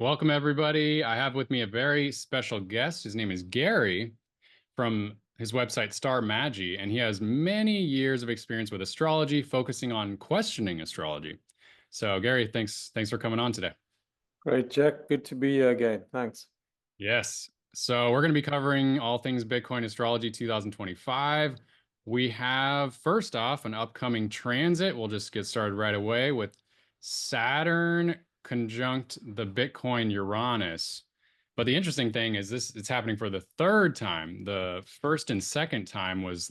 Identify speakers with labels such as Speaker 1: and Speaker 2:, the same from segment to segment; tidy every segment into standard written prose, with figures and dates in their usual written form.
Speaker 1: Welcome, everybody. I have with me a very special guest. His name is Gary from his website Star Magi, and he has many years of experience with astrology, focusing on questioning astrology. So, Gary, thanks for coming on today.
Speaker 2: Great, Jack. Good to be here again. Thanks.
Speaker 1: Yes. So, we're going to be covering all things Bitcoin astrology 2025. We have first off an upcoming transit. We'll just get started right away with Saturn conjunct the Bitcoin Uranus. But the interesting thing is this it's happening for the third time. The first and second time was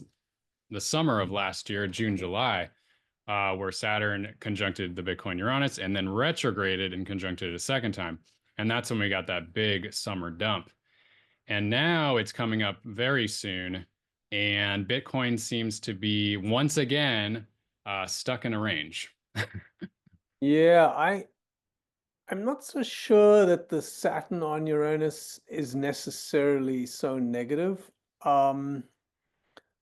Speaker 1: the summer of last year, June, July, where Saturn conjuncted the Bitcoin Uranus and then retrograded and conjuncted it a second time. And that's when we got that big summer dump. And now it's coming up very soon. And Bitcoin seems to be once again stuck in a range.
Speaker 2: Yeah, I'm not so sure that the Saturn on Uranus is necessarily so negative. Um,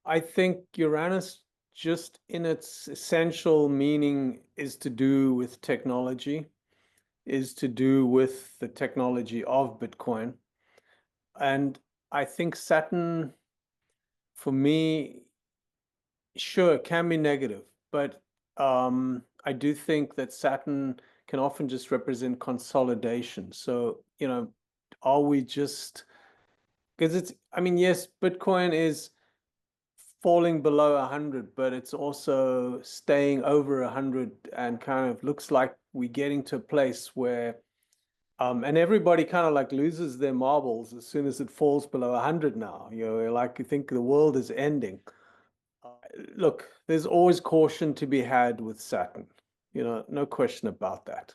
Speaker 2: I think Uranus, just in its essential meaning, is to do with technology, is to do with the technology of Bitcoin. And I think Saturn, for me, sure, it can be negative, but I do think that Saturn can often just represent consolidation. So, are we just, because I mean, yes, Bitcoin is falling below 100, but it's also staying over 100 and kind of looks like we're getting to a place where, and everybody kind of like loses their marbles as soon as it falls below 100 now. Like you think the world is ending. Uh, Look, there's always caution to be had with Saturn. No question about that.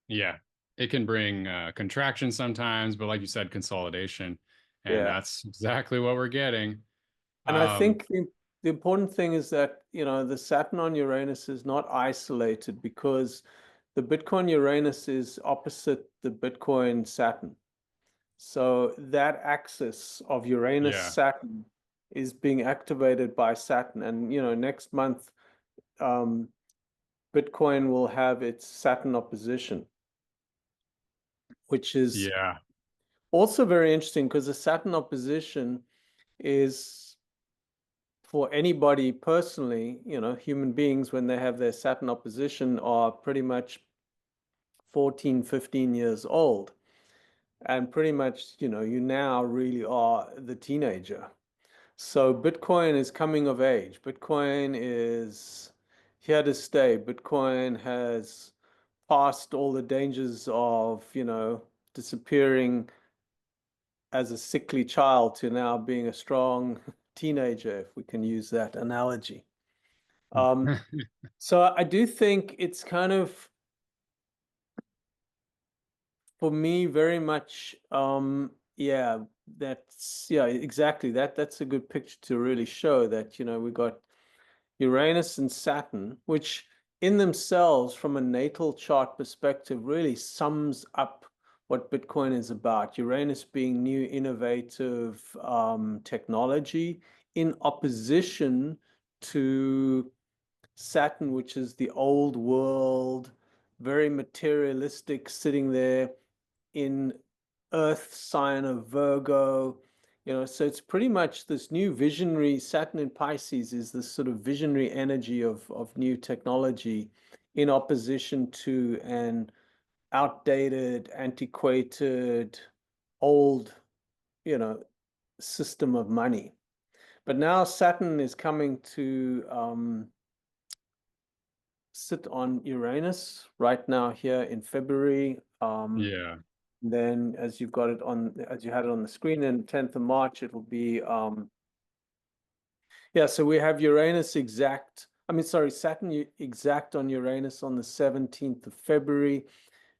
Speaker 1: Yeah, it can bring contraction sometimes, but like you said, consolidation. And
Speaker 2: Yeah.
Speaker 1: that's exactly what we're getting.
Speaker 2: And I
Speaker 1: Um,
Speaker 2: think the important thing is that, the Saturn on Uranus is not isolated because the Bitcoin Uranus is opposite the Bitcoin Saturn. So that axis of Uranus
Speaker 1: yeah,
Speaker 2: Saturn is being activated by Saturn. And, next month, um, Bitcoin will have its Saturn opposition, which is
Speaker 1: yeah,
Speaker 2: also very interesting because the Saturn opposition is for anybody personally, human beings when they have their Saturn opposition are pretty much 14, 15 years old. And pretty much, you now really are the teenager. So Bitcoin is coming of age. Bitcoin is here to stay. Bitcoin has passed all the dangers of, disappearing as a sickly child to now being a strong teenager, if we can use that analogy. Um, so I do think it's kind of, for me, very much, yeah, yeah, exactly. That's a good picture to really show that, we got Uranus and Saturn, which in themselves, from a natal chart perspective, really sums up what Bitcoin is about. Uranus being new, innovative technology in opposition to Saturn, which is the old world, very materialistic, sitting there in Earth sign of Virgo. So it's pretty much this new visionary. Saturn in Pisces is this sort of visionary energy of new technology in opposition to an outdated, antiquated, old, you know, system of money. But now Saturn is coming to sit on Uranus right now here in February.
Speaker 1: yeah,
Speaker 2: Then as you had it on the screen, then 10th of March, it'll be, yeah, so we have Saturn exact on Uranus on the 17th of February,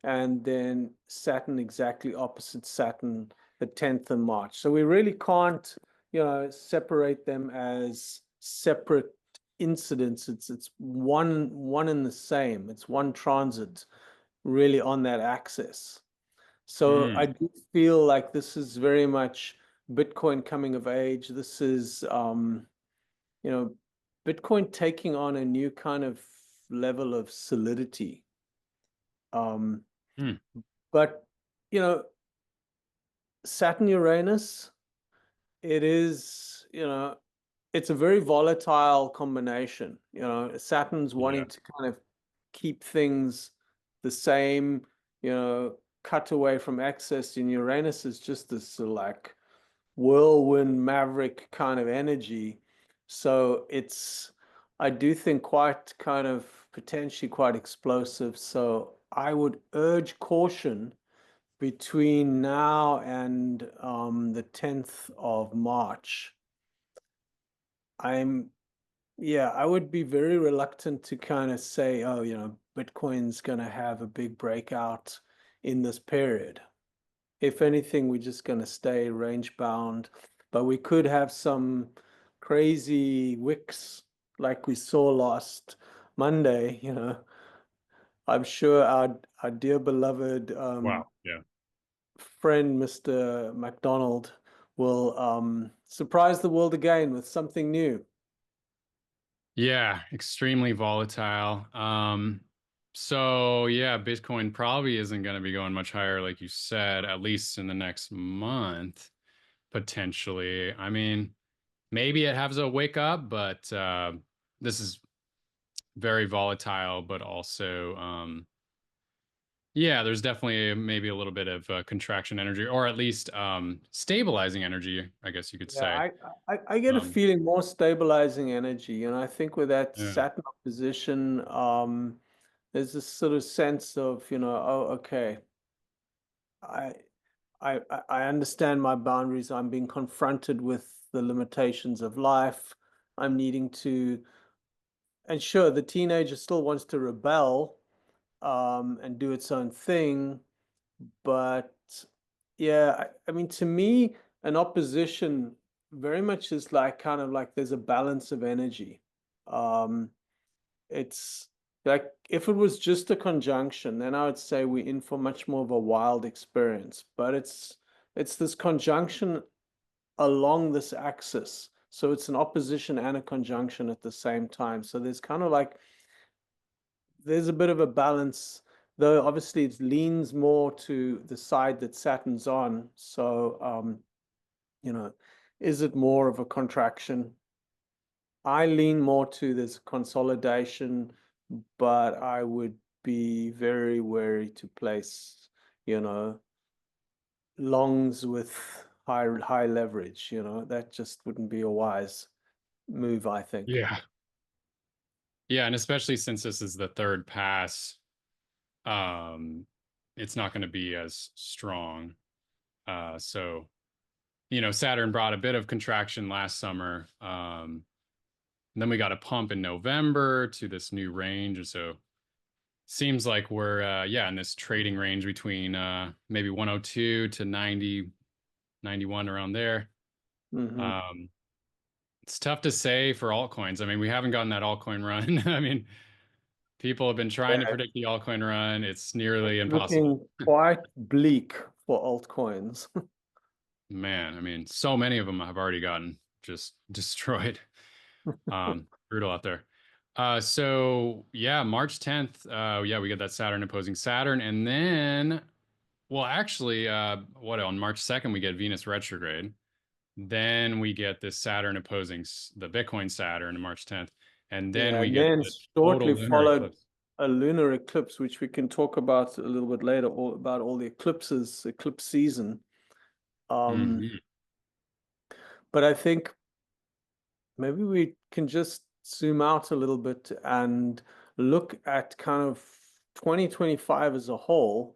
Speaker 2: and then Saturn exactly opposite Saturn the 10th of March. So we really can't, separate them as separate incidents. It's one and the same. It's one transit really on that axis. So I
Speaker 1: mm,
Speaker 2: do feel like this is very much Bitcoin coming of age. This is, you know, Bitcoin taking on a new kind of level of solidity. Um,
Speaker 1: Hmm.
Speaker 2: But, you know, Saturn Uranus, it is, it's a very volatile combination. Saturn's
Speaker 1: Yeah.
Speaker 2: wanting to kind of keep things the same, cut away from excess, and Uranus is just this sort of like whirlwind maverick kind of energy. So I do think quite kind of potentially quite explosive. So I would urge caution between now and the 10th of March. I'm, yeah, I would be very reluctant to kind of say, oh, Bitcoin's going to have a big breakout in this period. If anything, we're just going to stay range bound, but we could have some crazy wicks like we saw last Monday. I'm sure our dear beloved
Speaker 1: Wow. Yeah.
Speaker 2: friend, Mr. McDonald, will surprise the world again with something new.
Speaker 1: Yeah, extremely volatile. So yeah, Bitcoin probably isn't going to be going much higher, like you said, at least in the next month, potentially. I mean, maybe it has a wake up, but this is very volatile, but also yeah, there's definitely maybe a little bit of contraction energy, or at least stabilizing energy, I guess you could
Speaker 2: Yeah,
Speaker 1: say.
Speaker 2: I get a
Speaker 1: Um,
Speaker 2: feeling more stabilizing energy. I think with that
Speaker 1: yeah,
Speaker 2: Saturn opposition, there's this sort of sense of, oh, okay, I I understand my boundaries. I'm being confronted with the limitations of life. I'm needing to, and sure, the teenager still wants to rebel, and do its own thing. But yeah, I mean, to me, an opposition very much is like kind of like there's a balance of energy. Um, it's like if it was just a conjunction, then I would say we're in for much more of a wild experience. But it's this conjunction along this axis. So it's an opposition and a conjunction at the same time. So there's kind of like there's a bit of a balance, though obviously it leans more to the side that Saturn's on. So you know, is it more of a contraction? I lean more to this consolidation, but I would be very wary to place, you know, longs with high leverage. That just wouldn't be a wise move, I think.
Speaker 1: yeah, yeah, and especially since this is the third pass, um, it's not going to be as strong. So Saturn brought a bit of contraction last summer. And then we got a pump in November to this new range. And so seems like we're yeah, in this trading range between maybe 102 to 90, 91 around there.
Speaker 2: Hmm.
Speaker 1: Um, it's tough to say for altcoins. I mean, we haven't gotten that altcoin run. I mean, people have been trying to
Speaker 2: Yeah,
Speaker 1: predict the altcoin run. It's nearly impossible.
Speaker 2: looking quite bleak for altcoins.
Speaker 1: Man, I mean, so many of them have already gotten just destroyed. Brutal out there. So yeah, March 10th, yeah, we get that Saturn opposing Saturn, and then well, actually, what on March 2nd we get Venus retrograde. Then we get this Saturn opposing the Bitcoin Saturn on March 10th, and then
Speaker 2: Yeah,
Speaker 1: we
Speaker 2: and
Speaker 1: get
Speaker 2: then
Speaker 1: the
Speaker 2: shortly
Speaker 1: total lunar
Speaker 2: followed
Speaker 1: eclipse.
Speaker 2: a lunar eclipse, which we can talk about a little bit later, all about all the eclipses, eclipse season. Um,
Speaker 1: Hmm.
Speaker 2: but I think maybe we can just zoom out a little bit and look at kind of 2025 as a whole,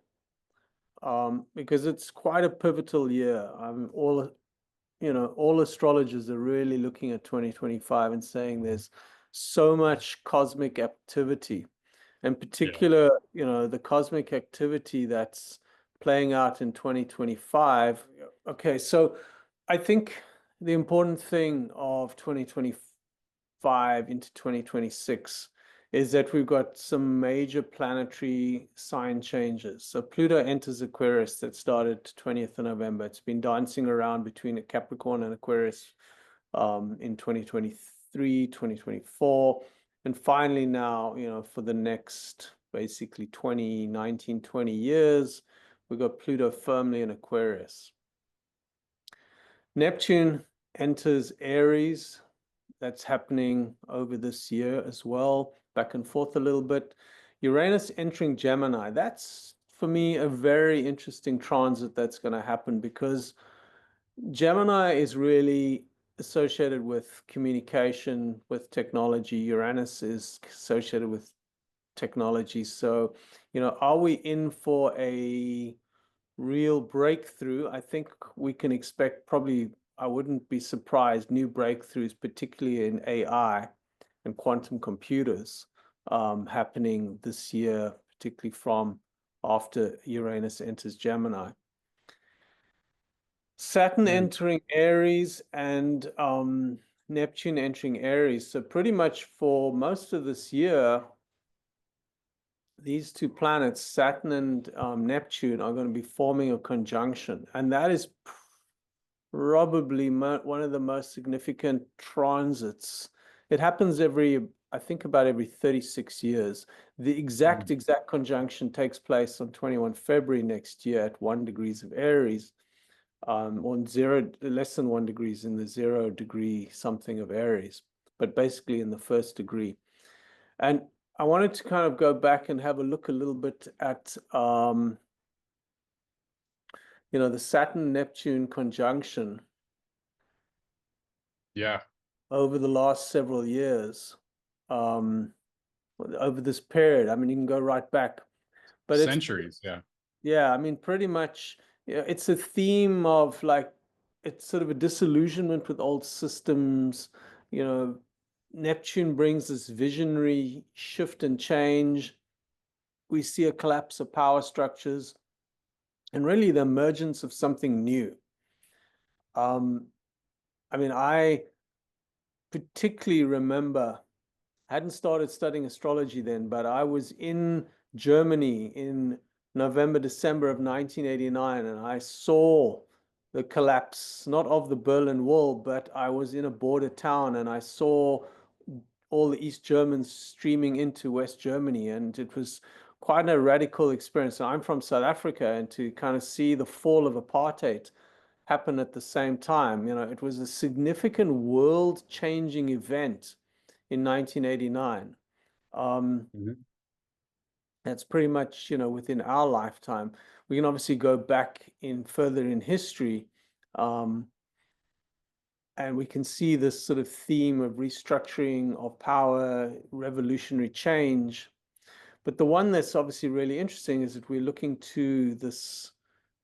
Speaker 2: because it's quite a pivotal year. All astrologers are really looking at 2025 and saying there's so much cosmic activity. In
Speaker 1: Yeah,
Speaker 2: particular, the cosmic activity that's playing out in 2025. Okay, so I think the important thing of 2025 into 2026 is that we've got some major planetary sign changes. So Pluto enters Aquarius that started 20th of November. It's been dancing around between a Capricorn and Aquarius in 2023, 2024. And finally now, for the next basically 20 years. We've got Pluto firmly in Aquarius. Neptune enters Aries. That's happening over this year as well, back and forth a little bit. Uranus entering Gemini. That's, for me, a very interesting transit that's going to happen because Gemini is really associated with communication, with technology. Uranus is associated with technology. So, are we in for a real breakthrough? I think we can expect probably, I wouldn't be surprised, new breakthroughs, particularly in AI and quantum computers, happening this year, particularly from after Uranus enters Gemini. Saturn
Speaker 1: Mm.
Speaker 2: entering Aries and Neptune entering Aries. So pretty much for most of this year, these two planets, Saturn and Neptune, are going to be forming a conjunction. And that is probably one of the most significant transits. It happens I think about every 36 years. The exact conjunction takes place on 21 February next year at 1 degrees of Aries, on less than 1 degrees in the 0 degree something of Aries, but basically in the first degree. And I wanted to kind of go back and have a look a little bit at, the Saturn-Neptune conjunction
Speaker 1: Yeah.
Speaker 2: over the last several years, um, over this period. I mean, you can go right back, but
Speaker 1: Centuries. Yeah.
Speaker 2: yeah, I mean, pretty much, it's a theme of like, it's sort of a disillusionment with old systems. You know, Neptune brings this visionary shift and change. We see a collapse of power structures and really the emergence of something new. Um, I mean, I particularly remember, I hadn't started studying astrology then, but I was in Germany in November, December of 1989, and I saw the collapse, not of the Berlin Wall, but I was in a border town and I saw all the East Germans streaming into West Germany, and it was quite a radical experience. I'm from South Africa, and to kind of see the fall of apartheid happen at the same time, it was a significant world-changing event in 1989.
Speaker 1: Mhm.
Speaker 2: That's pretty much, within our lifetime. We can obviously go back in further in history, um, and we can see this sort of theme of restructuring of power, revolutionary change. But the one that's obviously really interesting is that we're looking to this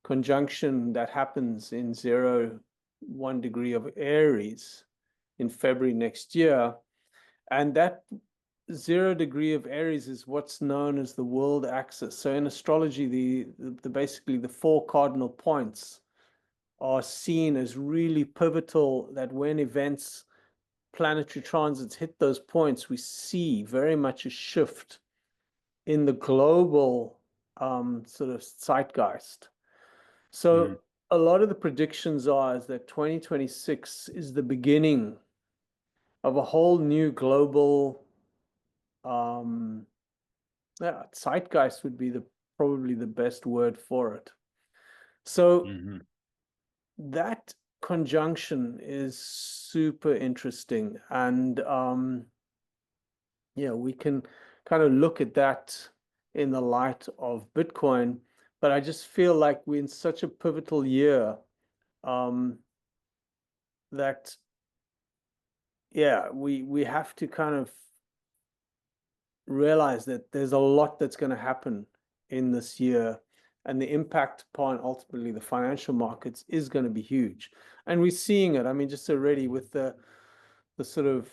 Speaker 2: conjunction that happens in 1 degree of Aries in February next year. And that 0 degree of Aries is what's known as the world axis. So in astrology, basically the four cardinal points are seen as really pivotal, that when planetary transits hit those points, we see very much a shift in the global sort of zeitgeist.
Speaker 1: Mhm.
Speaker 2: So a lot of the predictions is that 2026 is the beginning of a whole new global, yeah, zeitgeist would be probably the best word for it. So
Speaker 1: Mhm.
Speaker 2: that conjunction is super interesting, and yeah, we can kind of look at that in the light of Bitcoin. But I just feel like we're in such a pivotal year, um, that yeah, we have to kind of realize that there's a lot that's going to happen in this year, and the impact upon ultimately the financial markets is going to be huge. And we're seeing it. I mean, just already with the sort of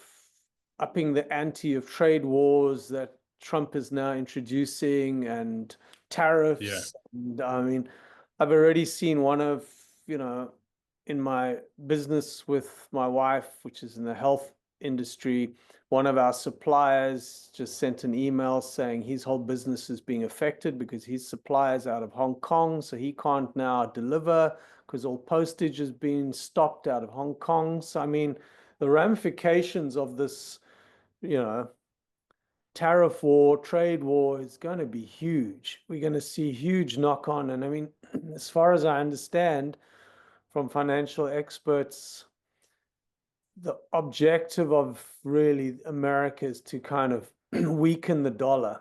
Speaker 2: upping the ante of trade wars that Trump is now introducing, and
Speaker 1: Yeah.
Speaker 2: tariffs. And I mean, I've already seen one of, in my business with my wife, which is in the health industry, one of our suppliers just sent an email saying his whole business is being affected because his suppliers out of Hong Kong, so he can't now deliver because all postage has been stopped out of Hong Kong. So I mean, the ramifications of this, you know, tariff war, trade war is going to be huge. We're going to see huge knock on. And I mean, as far as I understand from financial experts, the objective of really America is to kind of weaken the dollar.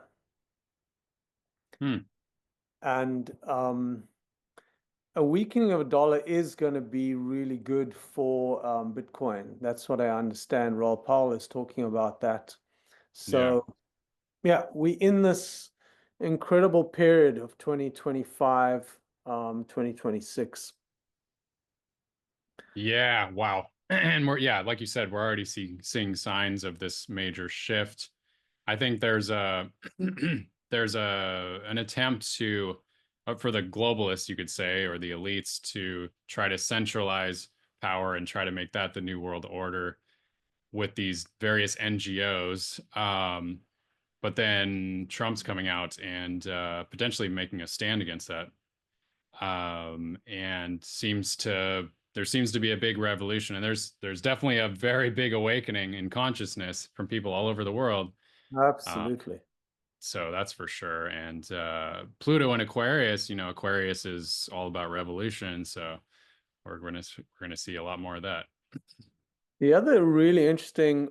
Speaker 1: Hmm.
Speaker 2: And a weakening of a dollar is going to be really good for Bitcoin. That's what I understand. Raw Powell is talking about that.
Speaker 1: Yeah.
Speaker 2: So, yeah, we in this incredible period of 2025, 2026.
Speaker 1: Yeah. Wow. And we're, yeah, like you said, we're already seeing signs of this major shift. I think there's a there's a an attempt to for the globalists, you could say, or the elites to try to centralize power and try to make that the new world order with these various NGOs. But then Trump's coming out and potentially making a stand against that. And there seems to be a big revolution, and there's definitely a very big awakening in consciousness from people all over the world. Uh,
Speaker 2: Absolutely.
Speaker 1: so that's for sure. And Pluto and Aquarius, Aquarius is all about revolution. So we're gonna see a lot more of that.
Speaker 2: The other really interesting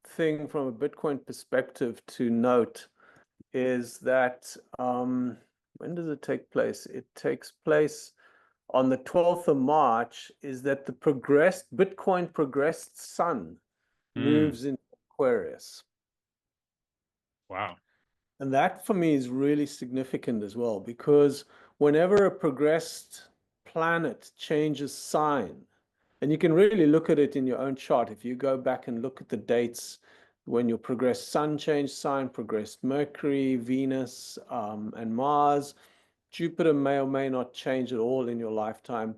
Speaker 2: thing from a Bitcoin perspective to note is that when does it take place? It takes place on the 12th of March, is that the Bitcoin progressed sun
Speaker 1: Hmm.
Speaker 2: moves into Aquarius.
Speaker 1: Wow.
Speaker 2: And that for me is really significant as well, because whenever a progressed planet changes sign, and you can really look at it in your own chart, if you go back and look at the dates when your progressed sun changed sign, progressed Mercury, Venus, and Mars, Jupiter may or may not change at all in your lifetime,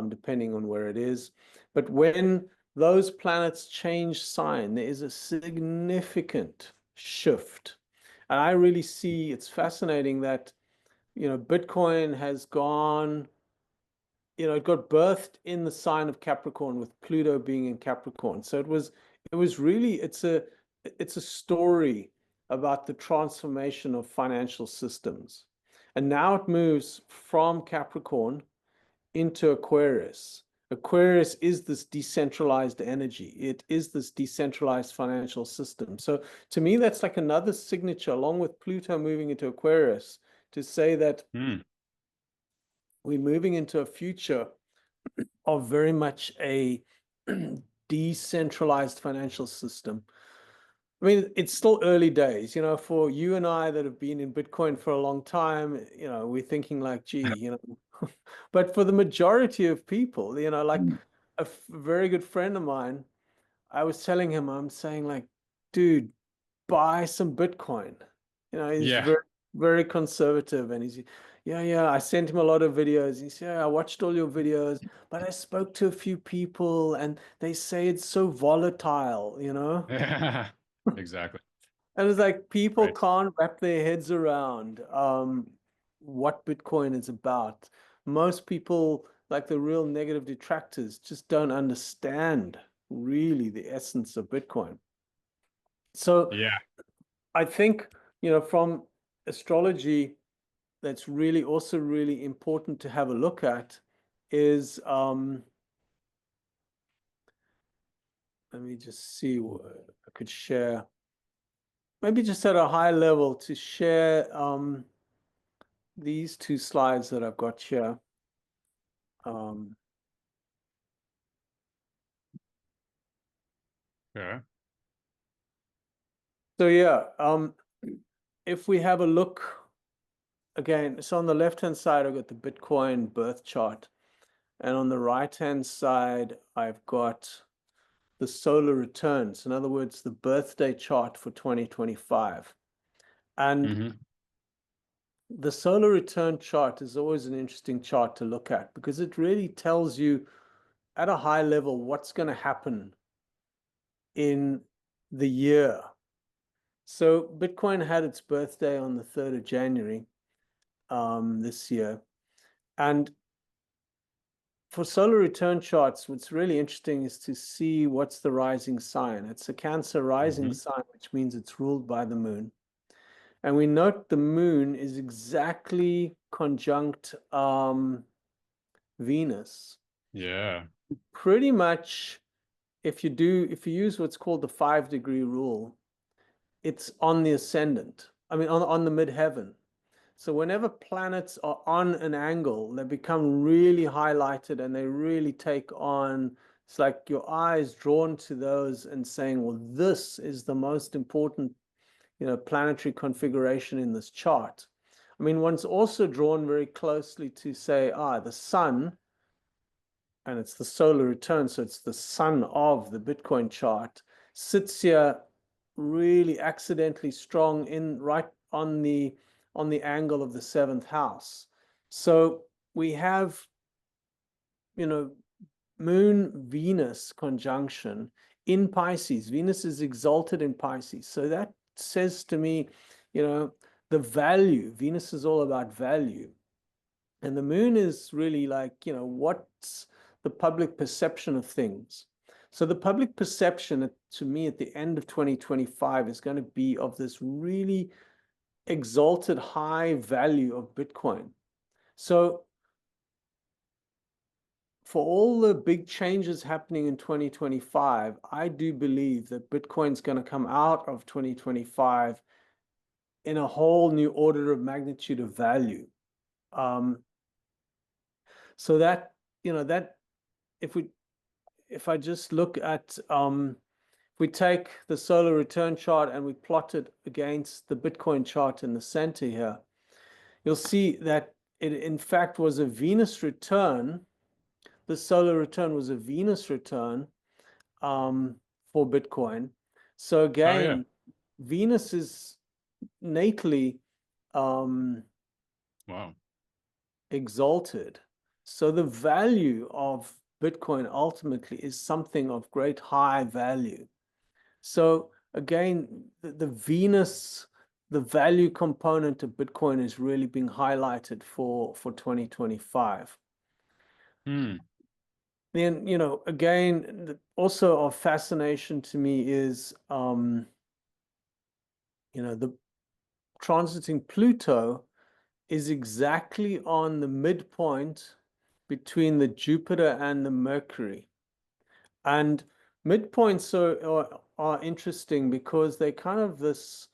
Speaker 2: depending on where it is. But when those planets change sign, there is a significant shift. And I really see it's fascinating that, Bitcoin has gone, it got birthed in the sign of Capricorn with Pluto being in Capricorn. So it was really, it's a story about the transformation of financial systems. And now it moves from Capricorn into Aquarius. Aquarius is this decentralized energy. It is this decentralized financial system. So to me, that's like another signature, along with Pluto moving into Aquarius, to say that
Speaker 1: Hmm.
Speaker 2: we're moving into a future of very much a decentralized financial system. I mean, it's still early days, for you and I that have been in Bitcoin for a long time, we're thinking like, gee, but for the majority of people, like a very good friend of mine, I was telling him, I'm saying like, dude, buy some Bitcoin. He's
Speaker 1: Yeah.
Speaker 2: very, very conservative and yeah, yeah. I sent him a lot of videos. He said, yeah, I watched all your videos, but I spoke to a few people and they say it's so volatile.
Speaker 1: Yeah. Exactly.
Speaker 2: And it's like people
Speaker 1: Right.
Speaker 2: can't wrap their heads around what Bitcoin is about. Most people, like the real negative detractors, just don't understand really the essence of Bitcoin. So
Speaker 1: Yeah.
Speaker 2: I think, from astrology, that's really also really important to have a look at is let me just see what I could share. Maybe just at a high level to share these two slides that I've got here. Um,
Speaker 1: Yeah.
Speaker 2: so yeah, if we have a look again, so on the left-hand side, I've got the Bitcoin birth chart, and on the right-hand side, I've got the solar returns. In other words, the birthday chart for 2025. And
Speaker 1: Hmm.
Speaker 2: the solar return chart is always an interesting chart to look at because it really tells you at a high level what's going to happen in the year. So Bitcoin had its birthday on the 3rd of January this year. And for solar return charts, what's really interesting is to see what's the rising sign. It's a Cancer rising
Speaker 1: Hmm.
Speaker 2: sign, which means it's ruled by the moon. And we note the moon is exactly conjunct Venus.
Speaker 1: Yeah.
Speaker 2: Pretty much, if you use what's called the 5-degree rule, it's on the ascendant. I mean, on the midheaven. So whenever planets are on an angle, they become really highlighted and they really take on, it's like your eyes drawn to those and saying, well, this is the most important, planetary configuration in this chart. I mean, one's also drawn very closely to say, the sun, and it's the solar return, so it's the sun of the Bitcoin chart, sits here really accidentally strong in right on the angle of the seventh house. So we have, you know, Moon Venus conjunction in Pisces. Venus is exalted in Pisces. So that says to me, the value. Venus is all about value. And the moon is really like, what's the public perception of things? So the public perception to me at the end of 2025 is going to be of this really exalted high value of Bitcoin. So for all the big changes happening in 2025, I do believe that Bitcoin's going to come out of 2025 in a whole new order of magnitude of value. Um, so that, that if we if I just look at if we take the solar return chart and we plot it against the Bitcoin chart in the center here, you'll see that it in fact was a Venus return. The solar return was a Venus return for Bitcoin. So
Speaker 1: Oh yeah.
Speaker 2: again, Venus is natally um,
Speaker 1: Wow.
Speaker 2: exalted. So the value of Bitcoin ultimately is something of great high value. So again, the Venus, the value component of Bitcoin is really being highlighted for 2025.
Speaker 1: Hmm.
Speaker 2: Then, again, also of fascination to me is, the transiting Pluto is exactly on the midpoint between the Jupiter and the Mercury. And midpoints are interesting because they kind of this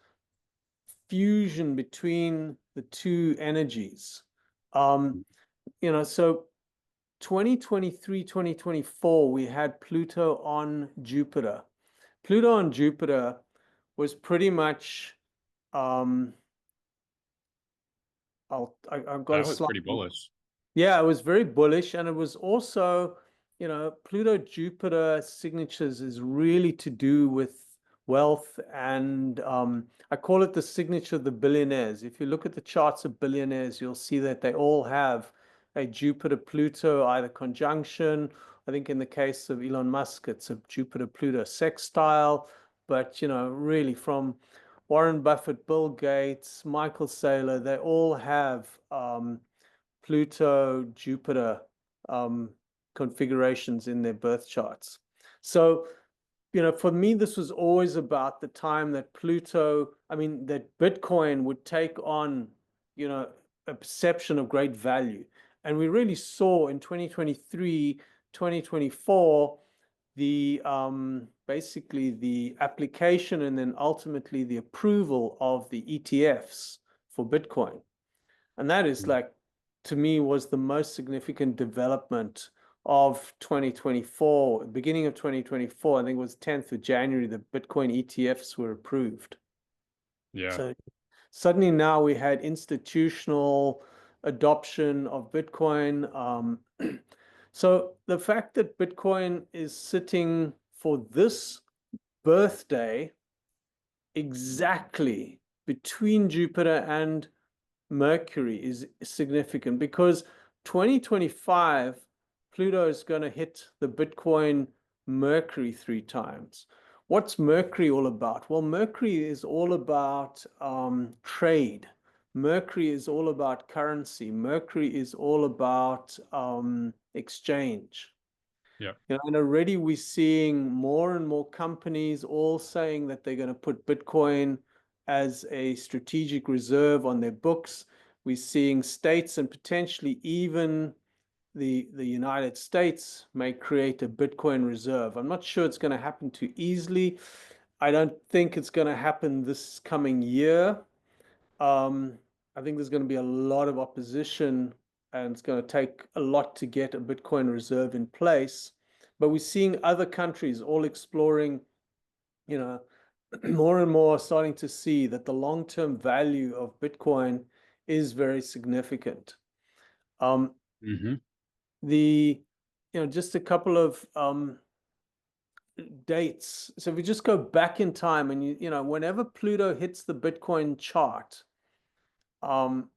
Speaker 2: fusion between the two energies. Um, so 2023, 2024, we had Pluto on Jupiter. Pluto on Jupiter was pretty much, um, I've got a
Speaker 1: That was
Speaker 2: slide.
Speaker 1: pretty bullish.
Speaker 2: Yeah, it was very bullish, and it was also, Pluto Jupiter signatures is really to do with wealth, and I call it the signature of the billionaires. If you look at the charts of billionaires, you'll see that they all have a Jupiter Pluto either conjunction. I think in the case of Elon Musk, it's a Jupiter Pluto sextile, but really from Warren Buffett, Bill Gates, Michael Saylor, they all have Pluto, Jupiter um, configurations in their birth charts. So, for me, this was always about the time that that Bitcoin would take on, a perception of great value. And we really saw in 2023, 2024, the basically the application and then ultimately the approval of the ETFs for Bitcoin. And that is like, to me, was the most significant development of 2024, beginning of 2024. I think it was 10th of January, the Bitcoin ETFs were approved.
Speaker 1: Yeah.
Speaker 2: So suddenly now we had institutional adoption of Bitcoin. So the fact that Bitcoin is sitting for this birthday exactly between Jupiter and Mercury is significant because 2025, Pluto is going to hit the Bitcoin Mercury 3 times. What's Mercury all about? Well, Mercury is all about trade. Mercury is all about currency. Mercury is all about exchange.
Speaker 1: Yep.
Speaker 2: And already we're seeing more and more companies all saying that they're going to put Bitcoin as a strategic reserve on their books. We're seeing states and potentially even the United States may create a Bitcoin reserve. I'm not sure it's going to happen too easily. I don't think it's going to happen this coming year. Um, I think there's going to be a lot of opposition and it's going to take a lot to get a Bitcoin reserve in place. But we're seeing other countries all exploring, you know, more and more starting to see that the long-term value of Bitcoin is very significant. Um,
Speaker 1: Hmm.
Speaker 2: the, just a couple of dates. So if we just go back in time and whenever Pluto hits the Bitcoin chart, um,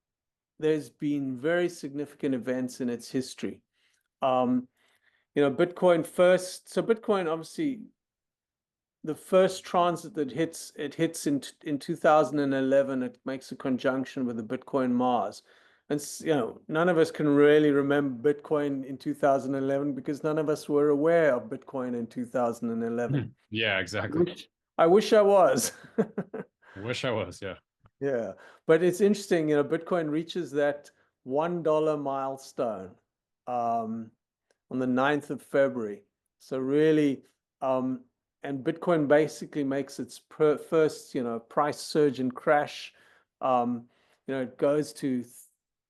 Speaker 2: there's been very significant events in its history. Um, Bitcoin first. So Bitcoin, obviously, the first transit that hits in 2011. It makes a conjunction with the Bitcoin Mars, and none of us can really remember Bitcoin in 2011 because none of us were aware of Bitcoin in 2011.
Speaker 1: Yeah,
Speaker 2: I
Speaker 1: exactly.
Speaker 2: wish I wish I was.
Speaker 1: Wish I was. Yeah.
Speaker 2: Yeah, but it's interesting, Bitcoin reaches that $1 milestone um, on the 9th of February. So really, um, and Bitcoin basically makes its first, price surge and crash. It goes to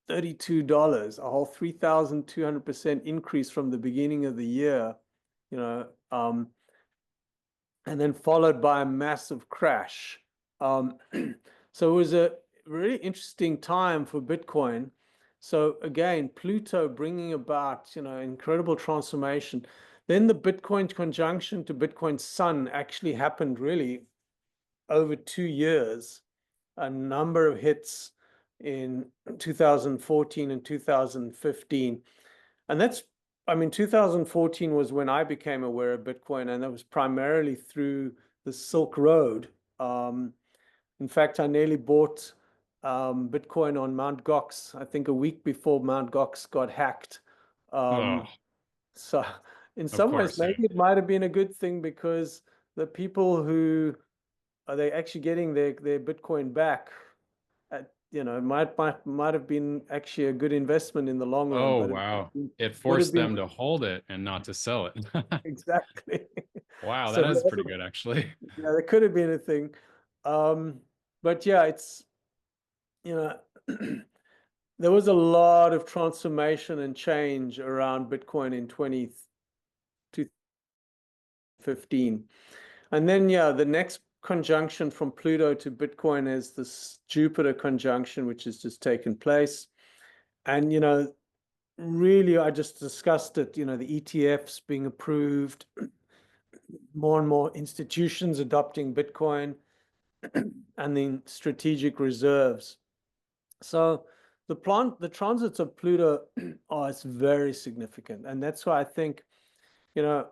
Speaker 2: $32, a whole 3,200% increase from the beginning of the year, you know, and then followed by a massive crash. Um, so it was a really interesting time for Bitcoin. So again, Pluto bringing about, incredible transformation. Then the Bitcoin conjunction to Bitcoin Sun actually happened really over 2 years. A number of hits in 2014 and 2015. And I mean, 2014 was when I became aware of Bitcoin, and that was primarily through the Silk Road. Um, in fact, I nearly bought Bitcoin on Mount Gox, I think a week before Mount Gox got hacked.
Speaker 1: Oh,
Speaker 2: So, in
Speaker 1: of
Speaker 2: some ways,
Speaker 1: course. Yeah.
Speaker 2: maybe it might have been a good thing because the people who are they actually getting their Bitcoin back it might have been actually a good investment in the long run,
Speaker 1: Oh,
Speaker 2: but it
Speaker 1: wow. It
Speaker 2: would have
Speaker 1: forced
Speaker 2: been
Speaker 1: them to hold it and not to sell it.
Speaker 2: exactly.
Speaker 1: Wow,
Speaker 2: So
Speaker 1: that is pretty good, actually.
Speaker 2: yeah, there could have been a thing. But yeah, it's you know there was a lot of transformation and change around Bitcoin in 2015. And then yeah, the next conjunction from Pluto to Bitcoin is this Jupiter conjunction, which has just taken place. And really, I just discussed it, the ETFs being approved, more and more institutions adopting Bitcoin, and then strategic reserves. So the transits of Pluto are it's very significant. And that's why I think, you know,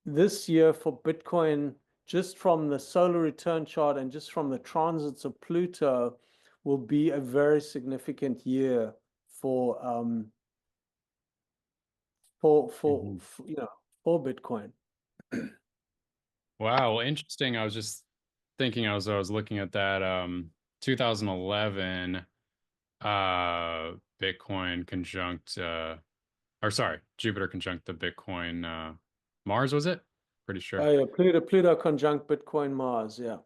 Speaker 2: this year for Bitcoin, just from the solar return chart and just from the transits of Pluto, will be a very significant year for
Speaker 1: Mhm.
Speaker 2: for Bitcoin.
Speaker 1: Wow, well, interesting. I was just thinking, I was looking at that 2011 Bitcoin conjunct or sorry, Jupiter conjunct the Bitcoin Mars, was it? Pretty
Speaker 2: Oh
Speaker 1: sure.
Speaker 2: yeah, Pluto conjunct Bitcoin Mars. Yeah,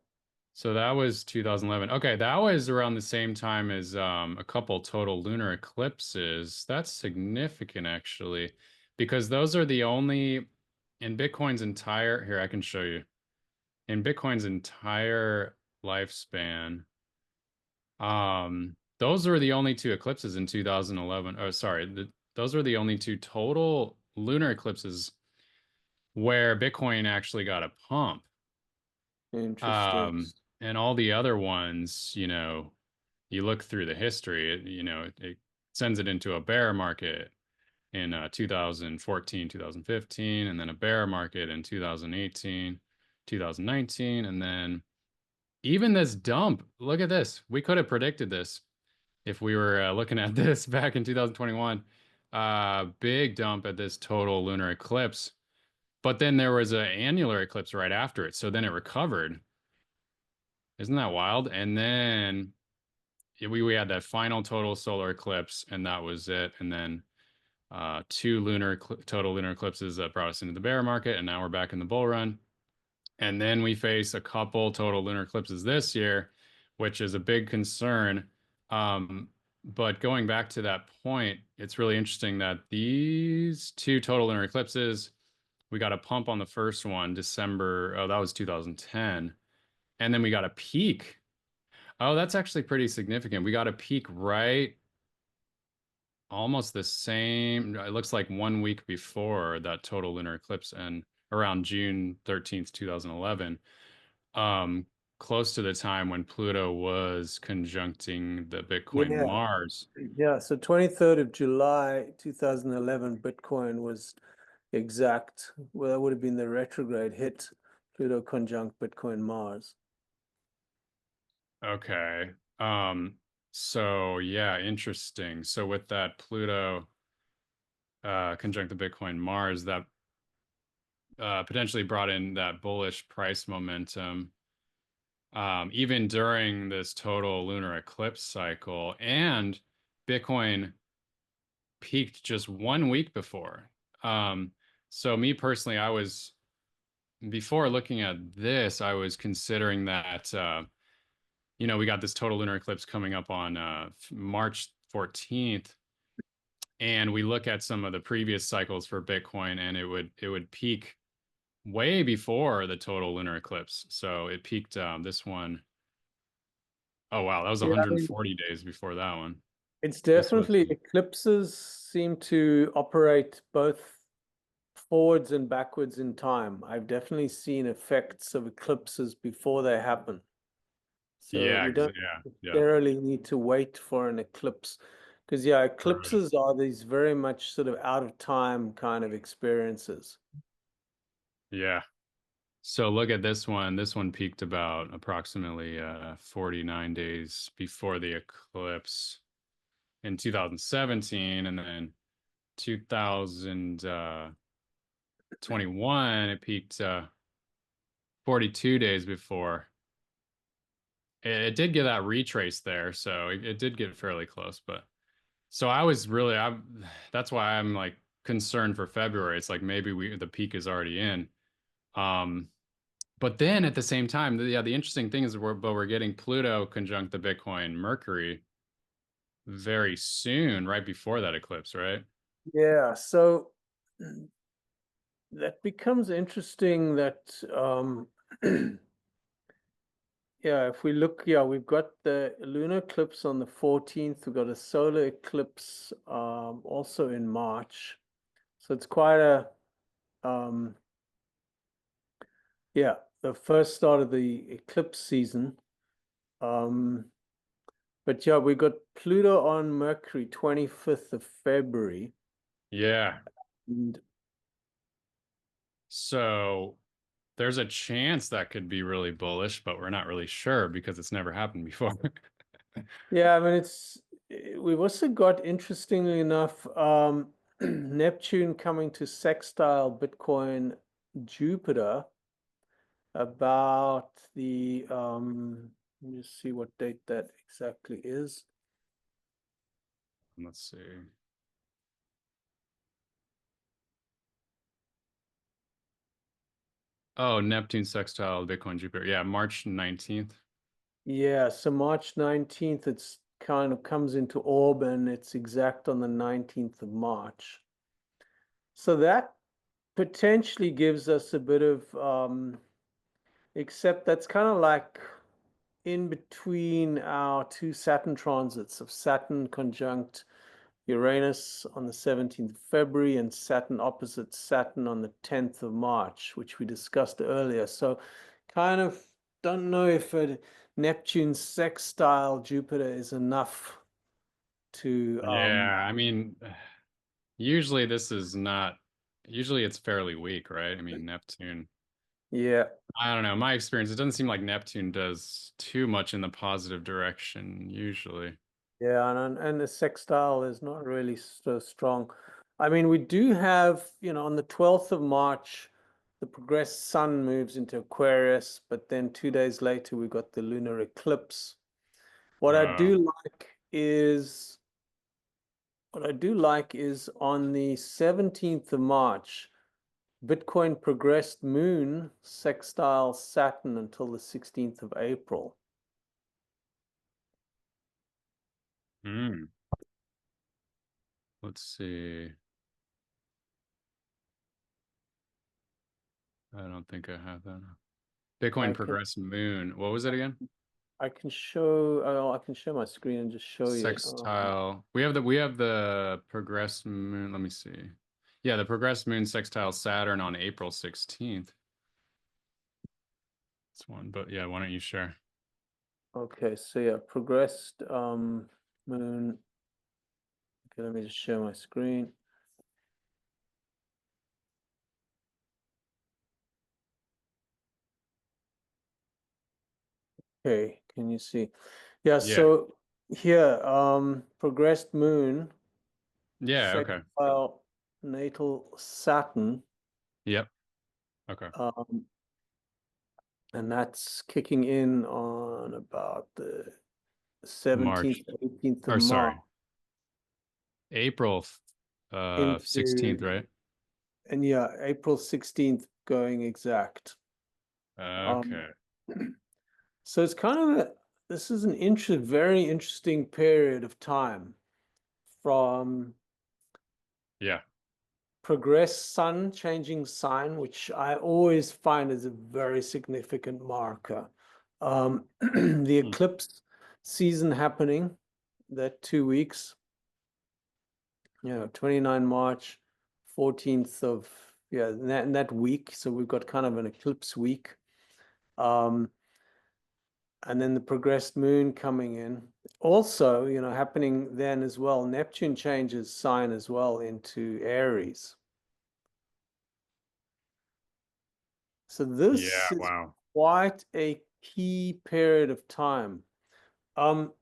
Speaker 1: So that was 2011. Okay, that was around the same time as a couple total lunar eclipses. That's significant actually, because those are the only in Bitcoin's entire, here I can show you. In Bitcoin's entire lifespan, those were the only two eclipses in 2011. Oh, sorry, those were the only two total lunar eclipses where Bitcoin actually got a pump.
Speaker 2: interesting.
Speaker 1: And all the other ones, you look through the history, it sends it into a bear market in 2014, 2015, and then a bear market in 2018, 2019, and then even this dump. Look at this. We could have predicted this. if we were looking at this back in 2021, big dump at this total lunar eclipse. But then there was an annular eclipse right after it. So then it recovered. Isn't that wild? And then we had that final total solar eclipse, and that was it. And then two total lunar eclipses that brought us into the bear market, and now we're back in the bull run. And then we face a couple total lunar eclipses this year, which is a big concern. But going back to that point, it's really interesting that these two total lunar eclipses, we got a pump on the first one, December. Oh, that was 2010. And then we got a peak. Oh, that's actually pretty significant. We got a peak right almost the same. It looks like 1 week before that total lunar eclipse and around June 13th, 2011. Um, close to the time when Pluto was conjuncting the Bitcoin
Speaker 2: Yeah,
Speaker 1: Mars.
Speaker 2: yeah. So 23rd of July, 2011, Bitcoin was exact. Well, that would have been the retrograde hit, Pluto conjunct Bitcoin Mars.
Speaker 1: Okay. So yeah, interesting. So with that Pluto conjunct the Bitcoin Mars, that potentially brought in that bullish price momentum even during this total lunar eclipse cycle. And Bitcoin peaked just 1 week before. So me personally, before looking at this, I was considering that, we got this total lunar eclipse coming up on March 14th. And we look at some of the previous cycles for Bitcoin, and it would peak way before the total lunar eclipse. So it peaked this one. Oh wow, that was
Speaker 2: Yeah, I mean,
Speaker 1: 140 days before that one.
Speaker 2: it's
Speaker 1: This was
Speaker 2: definitely eclipses seem to operate both forwards and backwards in time. I've definitely seen effects of eclipses before they happen. So
Speaker 1: yeah,
Speaker 2: we don't
Speaker 1: yeah,
Speaker 2: necessarily need to wait for an eclipse. Because, yeah,
Speaker 1: right.
Speaker 2: eclipses are these very much sort of out of time kind of experiences.
Speaker 1: Yeah. So look at this one. This one peaked about approximately 49 days before the eclipse in 2017, and then 2021 it peaked 42 days before. It did get that retrace there, so it did get fairly close. But so I'm that's why I'm like concerned for February. It's like maybe the peak is already in. Um, but then at the same time, the interesting thing is we're getting Pluto conjunct the Bitcoin Mercury very soon, right before that eclipse, right?
Speaker 2: Yeah, so that becomes interesting that yeah, if we look, yeah, we've got the lunar eclipse on the 14th, we've got a solar eclipse also in March. So it's quite a um yeah, the first start of the eclipse season. Um but yeah, we got Pluto on Mercury 25th of February.
Speaker 1: Yeah.
Speaker 2: And
Speaker 1: So there's a chance that could be really bullish, but we're not really sure because it's never happened before.
Speaker 2: yeah, I mean we've also got, interestingly enough, Neptune coming to sextile Bitcoin Jupiter about the let me just see what date that exactly is.
Speaker 1: Let's see. Oh, Neptune sextile Bitcoin Jupiter. Yeah, March 19th.
Speaker 2: Yeah, so March 19th, it's kind of comes into orb and it's exact on the 19th of March. So that potentially gives us a bit of except that's kind of like in between our two Saturn transits of Saturn conjunct Uranus on the 17th of February and Saturn opposite Saturn on the 10th of March, which we discussed earlier. So kind of don't know if a Neptune sextile Jupiter is enough to
Speaker 1: Yeah, I mean, usually this is not, usually it's fairly weak, right? I mean, Neptune,
Speaker 2: yeah.
Speaker 1: I don't know. My experience, it doesn't seem like Neptune does too much in the positive direction, usually.
Speaker 2: Yeah, and the sextile is not really so strong. I mean, we do have, on the 12th of March, the progressed sun moves into Aquarius, but then 2 days later we got the lunar eclipse. What I
Speaker 1: Uh,
Speaker 2: do like is on the 17th of March, Bitcoin progressed moon sextile Saturn until the 16th of April.
Speaker 1: hmm. Let's see. I don't think I have that. Bitcoin
Speaker 2: I can
Speaker 1: progressed moon. What was it again?
Speaker 2: I can show I can share my screen and just show you.
Speaker 1: Sextile. We have the progressed moon. Let me see. Yeah, the progressed moon sextile Saturn on April 16th. It's one, but yeah, why don't you share?
Speaker 2: Okay, so yeah, progressed moon. Okay, let me just share my screen. Okay, can you see? Yeah,
Speaker 1: Yeah.
Speaker 2: so here, progressed moon,
Speaker 1: Yeah, okay.
Speaker 2: sextile natal Saturn,
Speaker 1: Yep. Okay.
Speaker 2: um, and that's kicking in on about the 17th,
Speaker 1: March.
Speaker 2: 18th of
Speaker 1: Or
Speaker 2: March
Speaker 1: sorry, April 16th,
Speaker 2: into,
Speaker 1: right?
Speaker 2: and yeah, April 16th going exact. Um,
Speaker 1: Okay.
Speaker 2: so it's kind of this is an very interesting period of time from
Speaker 1: Yeah.
Speaker 2: progressed sun changing sign, which I always find is a very significant marker. The
Speaker 1: Hmm.
Speaker 2: eclipse season happening, that 2 weeks, 29 March, 14th of, yeah, in that week. So we've got kind of an eclipse week. Um, and then the progressed moon coming in. Also, happening then as well, Neptune changes sign as well into Aries. So
Speaker 1: Yeah,
Speaker 2: this is
Speaker 1: wow.
Speaker 2: quite a key period of time. Um,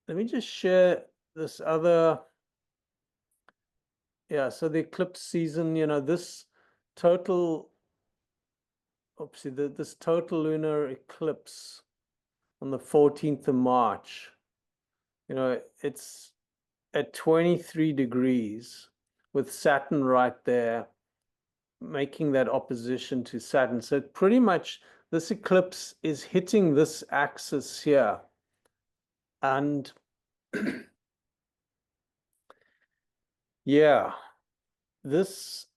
Speaker 2: Let me just share this other, yeah, so the eclipse season, this total, oopsie, this total lunar eclipse on the 14th of March, it's at 23 degrees with Saturn right there, making that opposition to Saturn. So pretty much this eclipse is hitting this axis here. And yeah, this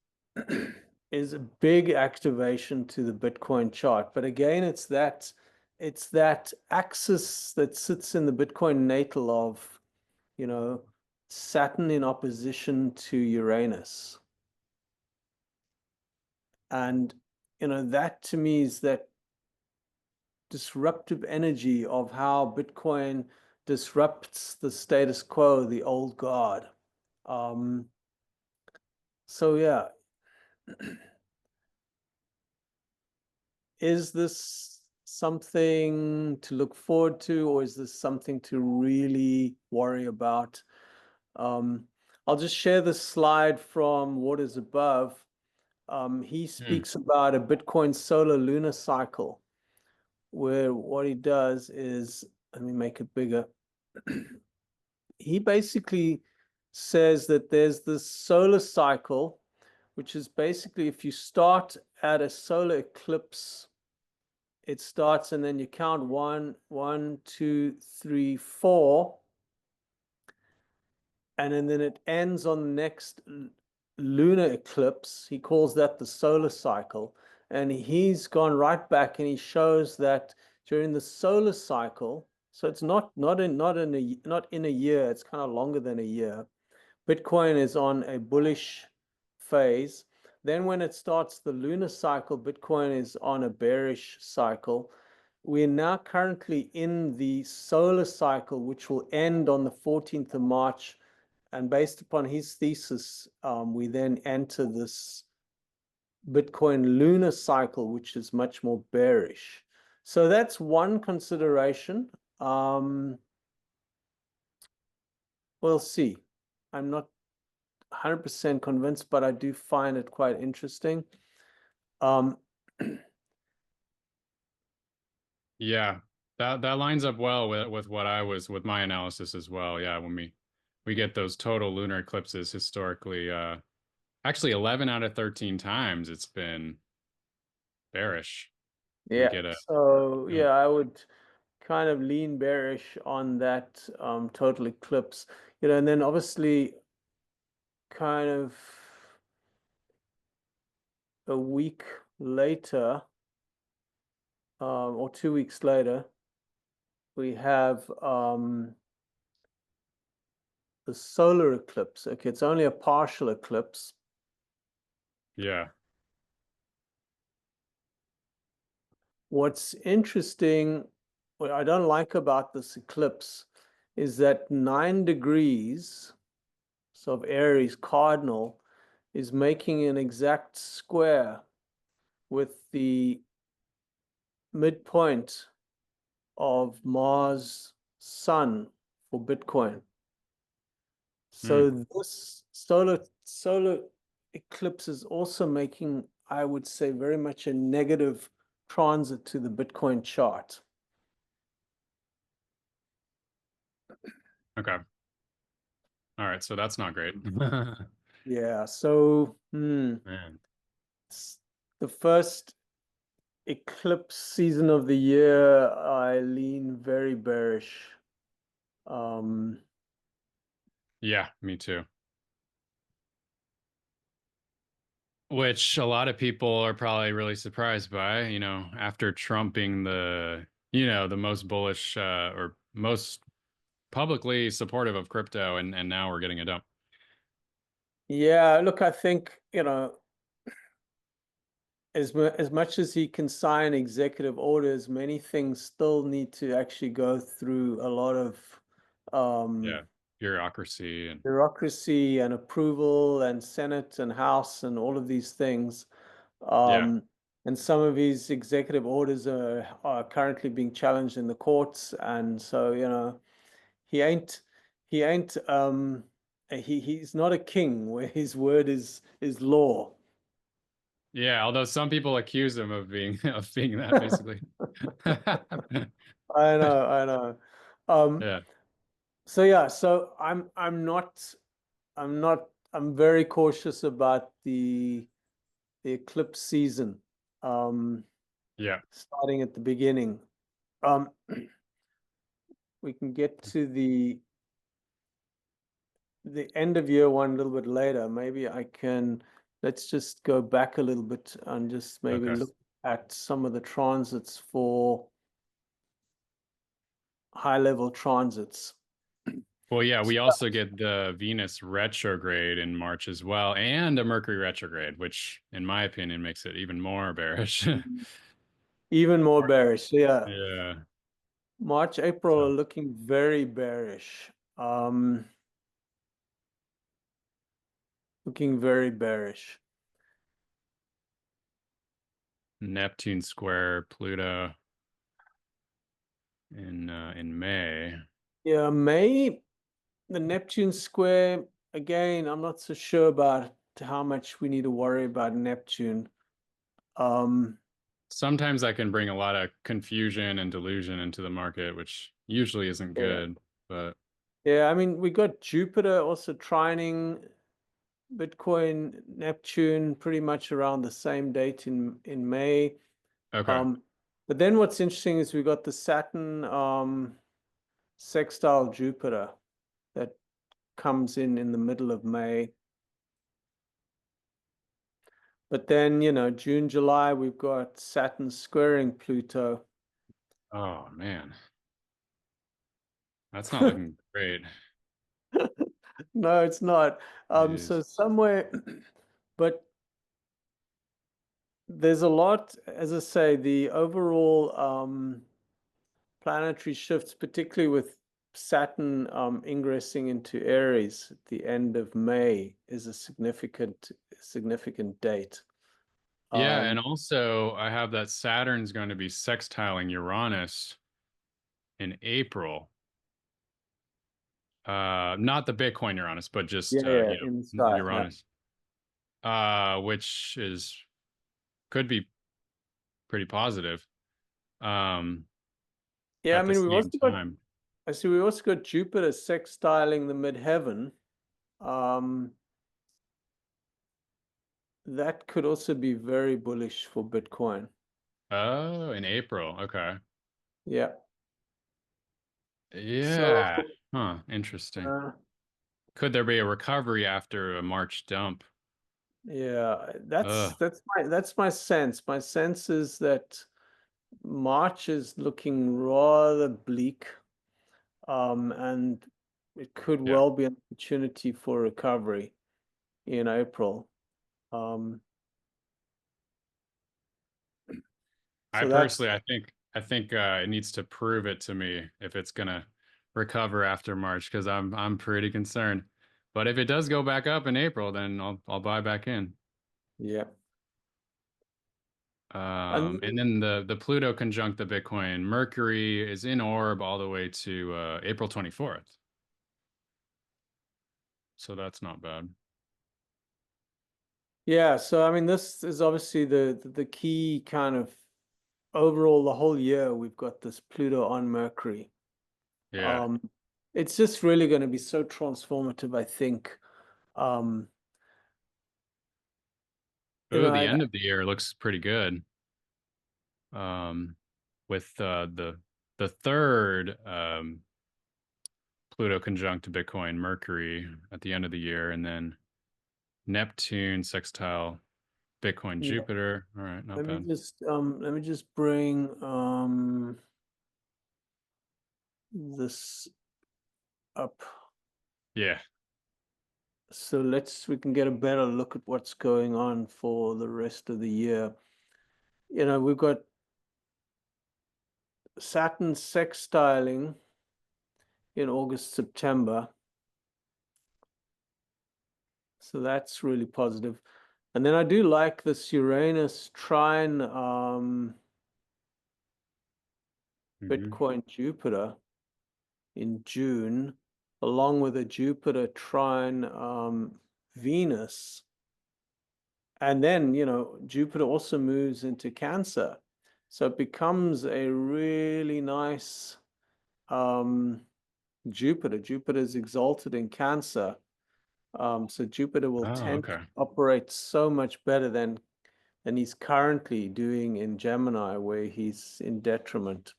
Speaker 2: is a big activation to the Bitcoin chart. But again, it's that axis that sits in the Bitcoin natal of, you know, Saturn in opposition to Uranus. And, that to me is that disruptive energy of how Bitcoin disrupts the status quo, the old guard. Um, so yeah, is this something to look forward to, or is this something to really worry about? Um, I'll just share this slide from What is Above. He
Speaker 1: Hmm.
Speaker 2: speaks about a Bitcoin solar lunar cycle, where what he does is, let me make it bigger. He basically says that there's this solar cycle, which is basically if you start at a solar eclipse, it starts and then you count one, two, three, four, and then it ends on the next lunar eclipse. He calls that the solar cycle. And he's gone right back and he shows that during the solar cycle, so it's not in a year, it's kind of longer than a year. Bitcoin is on a bullish phase. Then when it starts the lunar cycle, Bitcoin is on a bearish cycle. We're now currently in the solar cycle, which will end on the 14th of March. And based upon his thesis, we then enter this Bitcoin lunar cycle, which is much more bearish. So that's one consideration. Um, we'll see. I'm not 100% convinced, but I do find it quite interesting. Um,
Speaker 1: Yeah, that lines up well with what I was with my analysis as well. Yeah, when we get those total lunar eclipses historically, actually 11 out of 13 times it's been bearish. We
Speaker 2: yeah.
Speaker 1: get a
Speaker 2: So
Speaker 1: yeah,
Speaker 2: yeah, I would kind of lean bearish on that total eclipse. And then obviously kind of a week later, or 2 weeks later, we have the solar eclipse. Okay, it's only a partial eclipse.
Speaker 1: yeah,
Speaker 2: What's interesting, what I don't like about this eclipse is that 9 degrees, so of Aries cardinal, is making an exact square with the midpoint of Mars Sun for Bitcoin. So
Speaker 1: mm,
Speaker 2: this solar eclipse is also making, I would say, very much a negative transit to the Bitcoin chart.
Speaker 1: okay, all right, so that's not great.
Speaker 2: Yeah, so
Speaker 1: Man,
Speaker 2: it's the first eclipse season of the year, I lean very bearish. Um,
Speaker 1: yeah, me too. Which a lot of people are probably really surprised by, after Trump being the most bullish or most publicly supportive of crypto, and now we're getting a dump.
Speaker 2: yeah, look, I think, as much as he can sign executive orders, many things still need to actually go through a lot of
Speaker 1: Yeah,
Speaker 2: um,
Speaker 1: bureaucracy and
Speaker 2: bureaucracy and approval and Senate and House and all of these things.
Speaker 1: yeah,
Speaker 2: Um, and some of his executive orders are currently being challenged in the courts. And so, he ain't he ain't he's not a king where his word is law.
Speaker 1: yeah. Although some people accuse him of being of being that basically.
Speaker 2: I know, I know. Um,
Speaker 1: Yeah,
Speaker 2: so yeah, so I'm very cautious about the eclipse season, um,
Speaker 1: yeah.
Speaker 2: starting at the beginning. Um, we can get to the end of year one a little bit later. Maybe let's just go back a little bit and just maybe
Speaker 1: Okay.
Speaker 2: look at some of the transits for high level transits.
Speaker 1: Well, yeah, we also get the Venus retrograde in March as well, and a Mercury retrograde, which, in my opinion, makes it even more bearish.
Speaker 2: Even more bearish. So yeah,
Speaker 1: Yeah.
Speaker 2: March, April are
Speaker 1: So
Speaker 2: looking very bearish. Um, looking very bearish.
Speaker 1: Neptune square Pluto in May.
Speaker 2: Yeah, May, the Neptune square, again, I'm not so sure about how much we need to worry about Neptune. Um,
Speaker 1: Sometimes that can bring a lot of confusion and delusion into the market, which usually isn't
Speaker 2: yeah.
Speaker 1: good. But
Speaker 2: Yeah, I mean, we got Jupiter also trining Bitcoin, Neptune pretty much around the same date in May.
Speaker 1: okay.
Speaker 2: Um, but then what's interesting is we got the Saturn sextile Jupiter that comes in the middle of May. But then, June, July, we've got Saturn squaring Pluto.
Speaker 1: Oh man, that's not looking great.
Speaker 2: No, it's not. So
Speaker 1: Jeez.
Speaker 2: somewhere, but there's a lot, as I say, the overall planetary shifts, particularly with Saturn ingressing into Aries at the end of May, is a significant date.
Speaker 1: Yeah, and
Speaker 2: Um,
Speaker 1: also I have that Saturn's going to be sextiling Uranus in April. Not the Bitcoin Uranus, but just
Speaker 2: yeah, yeah,
Speaker 1: you
Speaker 2: in the
Speaker 1: know,
Speaker 2: sky. Yeah,
Speaker 1: Uranus. Which is could be pretty positive. Um,
Speaker 2: yeah. I
Speaker 1: at the
Speaker 2: mean, we've
Speaker 1: same
Speaker 2: also got.
Speaker 1: time.
Speaker 2: I see. We've also got Jupiter sextiling the midheaven. Um, that could also be very bullish for Bitcoin.
Speaker 1: Oh, in April. Okay.
Speaker 2: Yeah.
Speaker 1: Yeah.
Speaker 2: So,
Speaker 1: Huh. Interesting.
Speaker 2: uh,
Speaker 1: Could there be a recovery after a March dump?
Speaker 2: yeah,
Speaker 1: Ugh.
Speaker 2: that's my sense. My sense is that March is looking rather bleak, and it could
Speaker 1: Yeah.
Speaker 2: well be an opportunity for recovery in April. Um,
Speaker 1: I
Speaker 2: so that's
Speaker 1: personally, I think it needs to prove it to me if it's gonna recover after March because I'm pretty concerned. But if it does go back up in April, then I'll buy back in.
Speaker 2: yeah. And
Speaker 1: And then the Pluto conjunct the Bitcoin. Mercury is in orb all the way to April 24th. So that's not bad.
Speaker 2: yeah, so I mean, this is obviously the key kind of overall the whole year. We've got this Pluto on Mercury.
Speaker 1: Yeah.
Speaker 2: Um, it's just really going to be so transformative, I think. Um, you
Speaker 1: Ooh,
Speaker 2: know,
Speaker 1: the end of the year looks pretty good. With the third Pluto conjunct Bitcoin, Mercury at the end of the year, and then Neptune sextile Bitcoin,
Speaker 2: yeah.
Speaker 1: Jupiter. All right, not bad.
Speaker 2: Let me just bring this up
Speaker 1: Yeah.
Speaker 2: so we can get a better look at what's going on for the rest of the year. You know, we've got Saturn sextiling in August, September. So that's really positive. And then I do like this Uranus trine
Speaker 1: Hmm.
Speaker 2: Bitcoin Jupiter in June, along with a Jupiter trine Venus. And then, Jupiter also moves into Cancer. So it becomes a really nice um, Jupiter. Jupiter is exalted in Cancer. So Jupiter will
Speaker 1: Oh,
Speaker 2: tend to
Speaker 1: okay.
Speaker 2: operate so much better than he's currently doing in Gemini, where he's in detriment.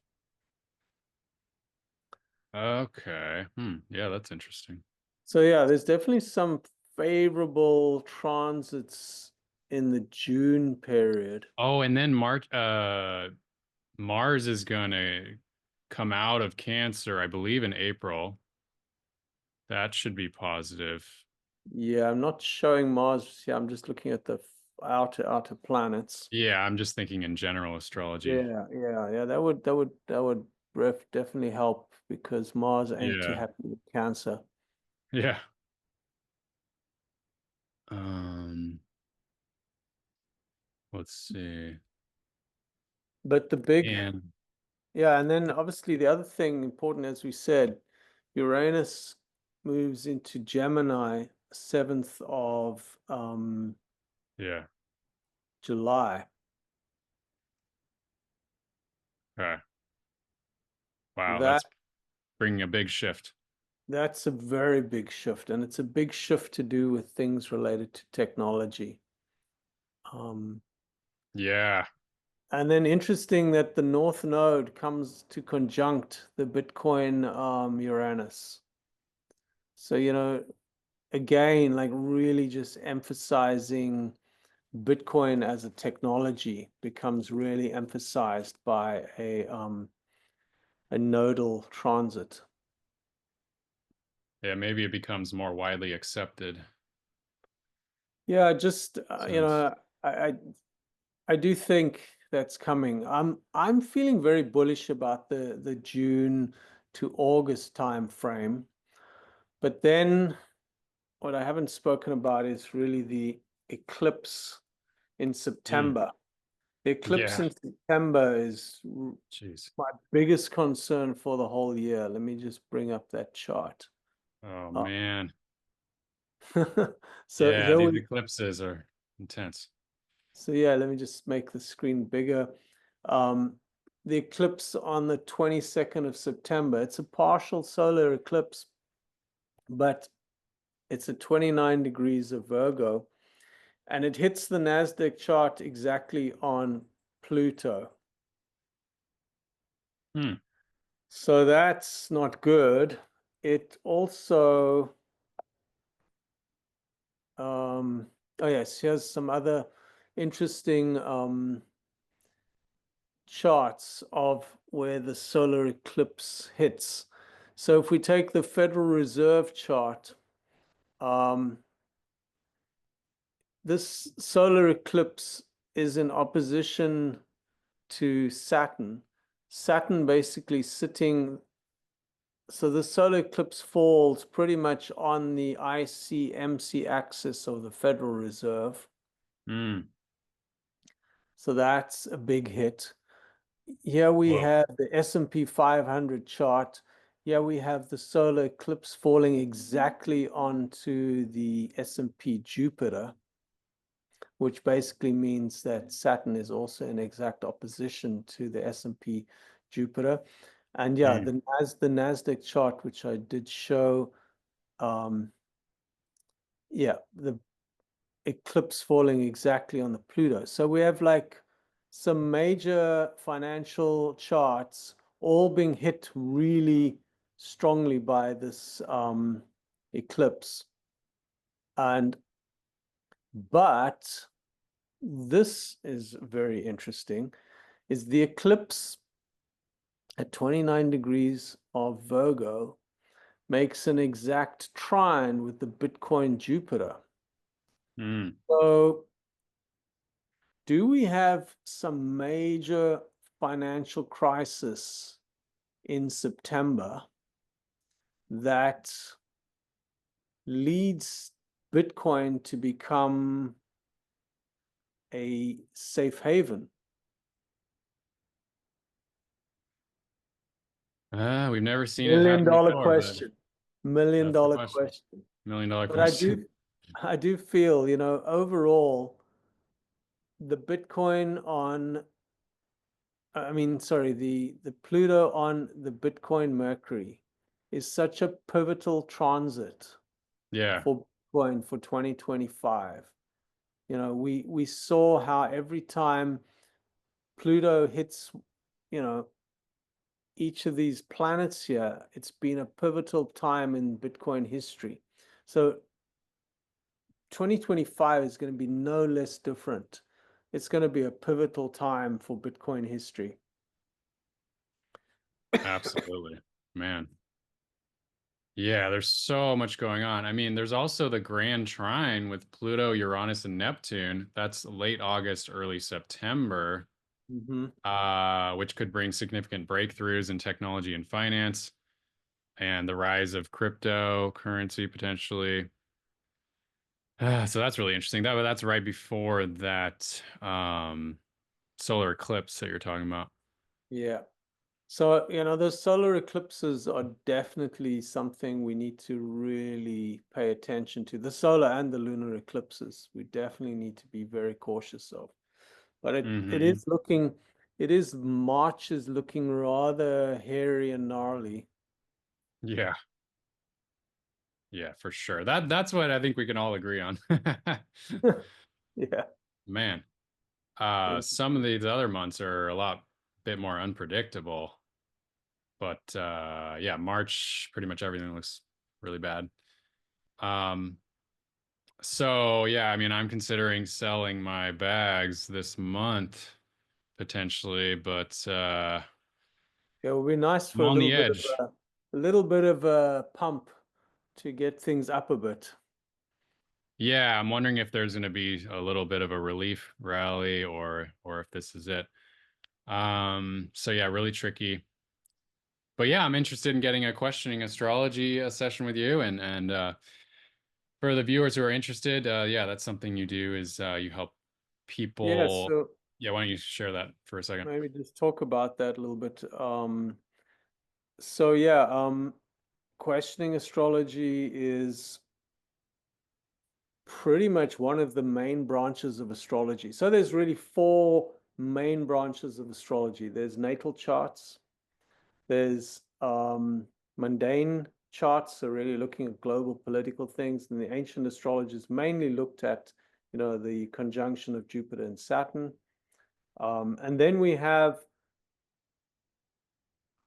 Speaker 1: Okay. Hmm. Yeah, that's interesting.
Speaker 2: So yeah, there's definitely some favorable transits in the June period.
Speaker 1: Oh, and then Mars is gonna come out of Cancer, I believe, in April. That should be positive.
Speaker 2: Yeah, I'm not showing Mars. Yeah, I'm just looking at the outer planets.
Speaker 1: Yeah, I'm just thinking in general astrology.
Speaker 2: Yeah, yeah, yeah. That would definitely help because Mars ain't too
Speaker 1: Yeah.
Speaker 2: happy with Cancer.
Speaker 1: Yeah. Um, let's see.
Speaker 2: But the big,
Speaker 1: And
Speaker 2: yeah, and then obviously the other thing important, as we said, Uranus moves into Gemini 7th of
Speaker 1: yeah.
Speaker 2: July.
Speaker 1: Okay. Wow,
Speaker 2: That
Speaker 1: that's bringing a big shift.
Speaker 2: that's a very big shift, and it's a big shift to do with things related to technology. Um,
Speaker 1: Yeah.
Speaker 2: and then interesting that the North Node comes to conjunct the Bitcoin Uranus. So, again, like really just emphasizing Bitcoin as a technology becomes really emphasized by a nodal transit.
Speaker 1: Yeah, maybe it becomes more widely accepted
Speaker 2: Yeah, just
Speaker 1: since
Speaker 2: I do think that's coming. I'm feeling very bullish about the June to August time frame. But then what I haven't spoken about is really the eclipse in
Speaker 1: Mm.
Speaker 2: September. The eclipse
Speaker 1: Yeah.
Speaker 2: in September is
Speaker 1: Jeez.
Speaker 2: my biggest concern for the whole year. Let me just bring up that chart.
Speaker 1: Oh
Speaker 2: Uh,
Speaker 1: man.
Speaker 2: so
Speaker 1: Yeah,
Speaker 2: here
Speaker 1: these
Speaker 2: we
Speaker 1: eclipses are intense.
Speaker 2: So yeah, let me just make the screen bigger. Um, the eclipse on the 22nd of September, it's a partial solar eclipse, but it's at 29 degrees of Virgo, and it hits the Nasdaq chart exactly on Pluto.
Speaker 1: Hmm.
Speaker 2: So that's not good. It also, oh yes, here's some other interesting charts of where the solar eclipse hits. So if we take the Federal Reserve chart, um, this solar eclipse is in opposition to Saturn. Saturn basically sitting, so the solar eclipse falls pretty much on the IC-MC axis of the Federal Reserve.
Speaker 1: Hmm.
Speaker 2: So that's a big hit. Here we
Speaker 1: Whoa.
Speaker 2: have the S&P 500 chart. Here we have the solar eclipse falling exactly onto the S&P Jupiter, which basically means that Saturn is also in exact opposition to the S&P Jupiter. And yeah,
Speaker 1: Hmm.
Speaker 2: the Nasdaq chart, which I did show, yeah, the eclipse falling exactly on the Pluto. So we have like some major financial charts all being hit really strongly by this eclipse. And but this is very interesting, is the eclipse at 29 degrees of Virgo makes an exact trine with the Bitcoin Jupiter.
Speaker 1: Hmm.
Speaker 2: So do we have some major financial crisis in September that leads Bitcoin to become a safe haven?
Speaker 1: We've never seen it
Speaker 2: Million
Speaker 1: happen
Speaker 2: dollar
Speaker 1: before, but
Speaker 2: question. Million
Speaker 1: that's the
Speaker 2: dollar
Speaker 1: question.
Speaker 2: question.
Speaker 1: $1 million
Speaker 2: But I
Speaker 1: question.
Speaker 2: do I do feel, overall, the Bitcoin on I mean, sorry, the Pluto on the Bitcoin Mercury is such a pivotal transit
Speaker 1: Yeah.
Speaker 2: for Bitcoin for 2025. We saw how every time Pluto hits, you know, each of these planets here, it's been a pivotal time in Bitcoin history. So 2025 is going to be no less different. It's going to be a pivotal time for Bitcoin history.
Speaker 1: Absolutely. Man. Yeah, there's so much going on. I mean, there's also the Grand Trine with Pluto, Uranus, and Neptune. That's late August, early September,
Speaker 2: Hmm.
Speaker 1: which could bring significant breakthroughs in technology and finance and the rise of cryptocurrency potentially. So that's really interesting. That's right before that solar eclipse that you're talking about.
Speaker 2: Yeah. So, those solar eclipses are definitely something we need to really pay attention to. The solar and the lunar eclipses, we definitely need to be very cautious of. But it
Speaker 1: Hmm.
Speaker 2: is looking, March is looking rather hairy and gnarly.
Speaker 1: Yeah, yeah, for sure. That's what I think we can all agree on.
Speaker 2: Yeah.
Speaker 1: Man,
Speaker 2: And
Speaker 1: some of these other months are a lot bit more unpredictable, but yeah, March pretty much everything looks really bad. Um, so yeah, I mean, I'm considering selling my bags this month potentially, but
Speaker 2: it would be nice
Speaker 1: I'm
Speaker 2: for
Speaker 1: on the edge.
Speaker 2: a little bit of a pump to get things up a bit.
Speaker 1: Yeah, I'm wondering if there's going to be a little bit of a relief rally or if this is it. So yeah, really tricky. But yeah, I'm interested in getting a questioning astrology session with you and for the viewers who are interested, yeah, that's something you do is you help
Speaker 2: Yeah,
Speaker 1: people.
Speaker 2: so
Speaker 1: Yeah, why don't you share that for a second?
Speaker 2: maybe just talk about that a little bit. So yeah, questioning astrology is pretty much one of the main branches of astrology. So there's really four main branches of astrology. There's natal charts, there's mundane charts, so really looking at global political things, and the ancient astrologers mainly looked at, the conjunction of Jupiter and Saturn. And then we have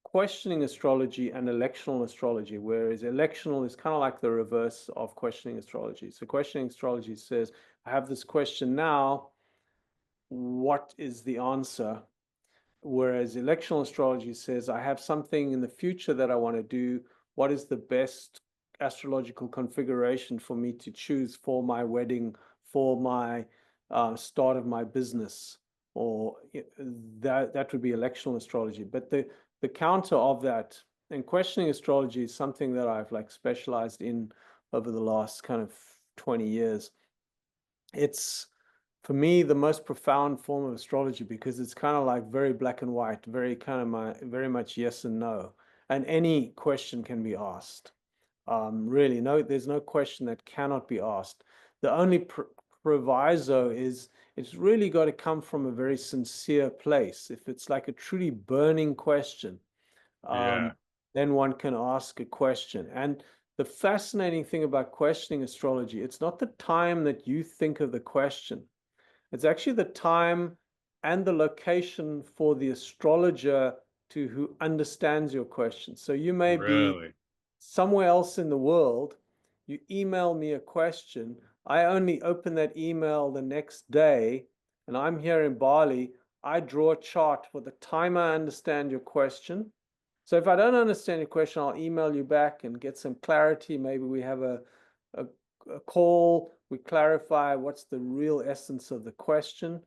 Speaker 2: questioning astrology and electional astrology, whereas electional is kind of like the reverse of questioning astrology. So questioning astrology says, I have this question now, what is the answer? Whereas electional astrology says, I have something in the future that I want to do. What is the best astrological configuration for me to choose for my wedding, for my start of my business? Or that would be electional astrology. But the counter of that, and questioning astrology is something that I've like specialized in over the last kind of 20 years. It's for me the most profound form of astrology because it's kind of like very black and white, very kind of very much yes and no, and any question can be asked. Really, no, there's no question that cannot be asked. The only proviso is it's really got to come from a very sincere place. If it's like a truly burning question,
Speaker 1: Yeah,
Speaker 2: then one can ask a question. And the fascinating thing about questioning astrology, it's not the time that you think of the question. It's actually the time and the location for the astrologer to who understands your question. So you may be
Speaker 1: really.
Speaker 2: somewhere else in the world, you email me a question, I only open that email the next day, and I'm here in Bali, I draw a chart for the time I understand your question. So if I don't understand your question, I'll email you back and get some clarity. Maybe we have a, a call, we clarify what's the real essence of the question.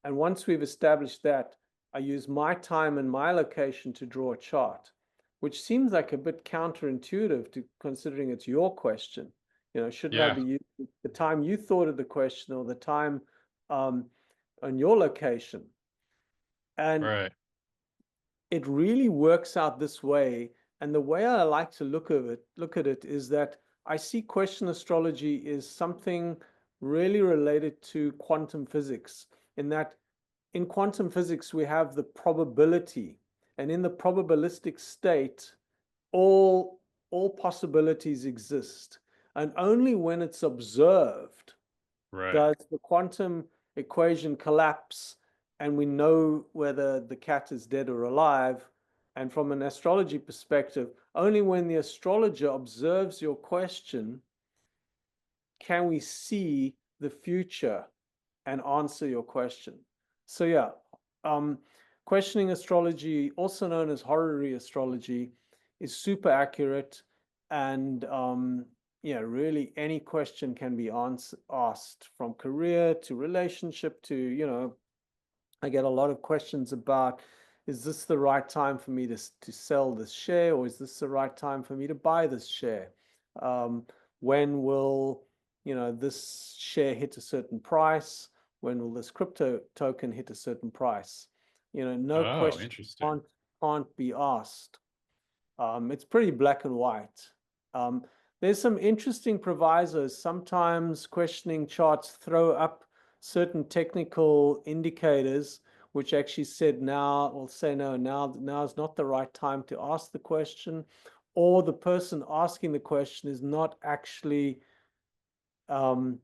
Speaker 2: And once we've established that, I use my time and my location to draw a chart, which seems like a bit counterintuitive to considering it's your question. Shouldn't I
Speaker 1: Yeah,
Speaker 2: be using the time you thought of the question or the time um, on your location? And
Speaker 1: right.
Speaker 2: it really works out this way. And the way I like to look at it is that I see question astrology is something really related to quantum physics, in that in quantum physics we have the probability, and in the probabilistic state, all possibilities exist. And only when it's observed
Speaker 1: Right.
Speaker 2: does the quantum equation collapse and we know whether the cat is dead or alive. And from an astrology perspective, only when the astrologer observes your question can we see the future and answer your question. So yeah, um, questioning astrology, also known as horary astrology, is super accurate, and yeah, really any question can be asked, from career to relationship to, I get a lot of questions about, is this the right time for me to sell this share, or is this the right time for me to buy this share? When will, this share hit a certain price? When will this crypto token hit a certain price? No
Speaker 1: Oh,
Speaker 2: question
Speaker 1: interesting.
Speaker 2: can't be asked. It's pretty black and white. Um, there's some interesting provisos. Sometimes questioning charts throw up certain technical indicators which actually said now, or say no, now is not the right time to ask the question, or the person asking the question is not actually um,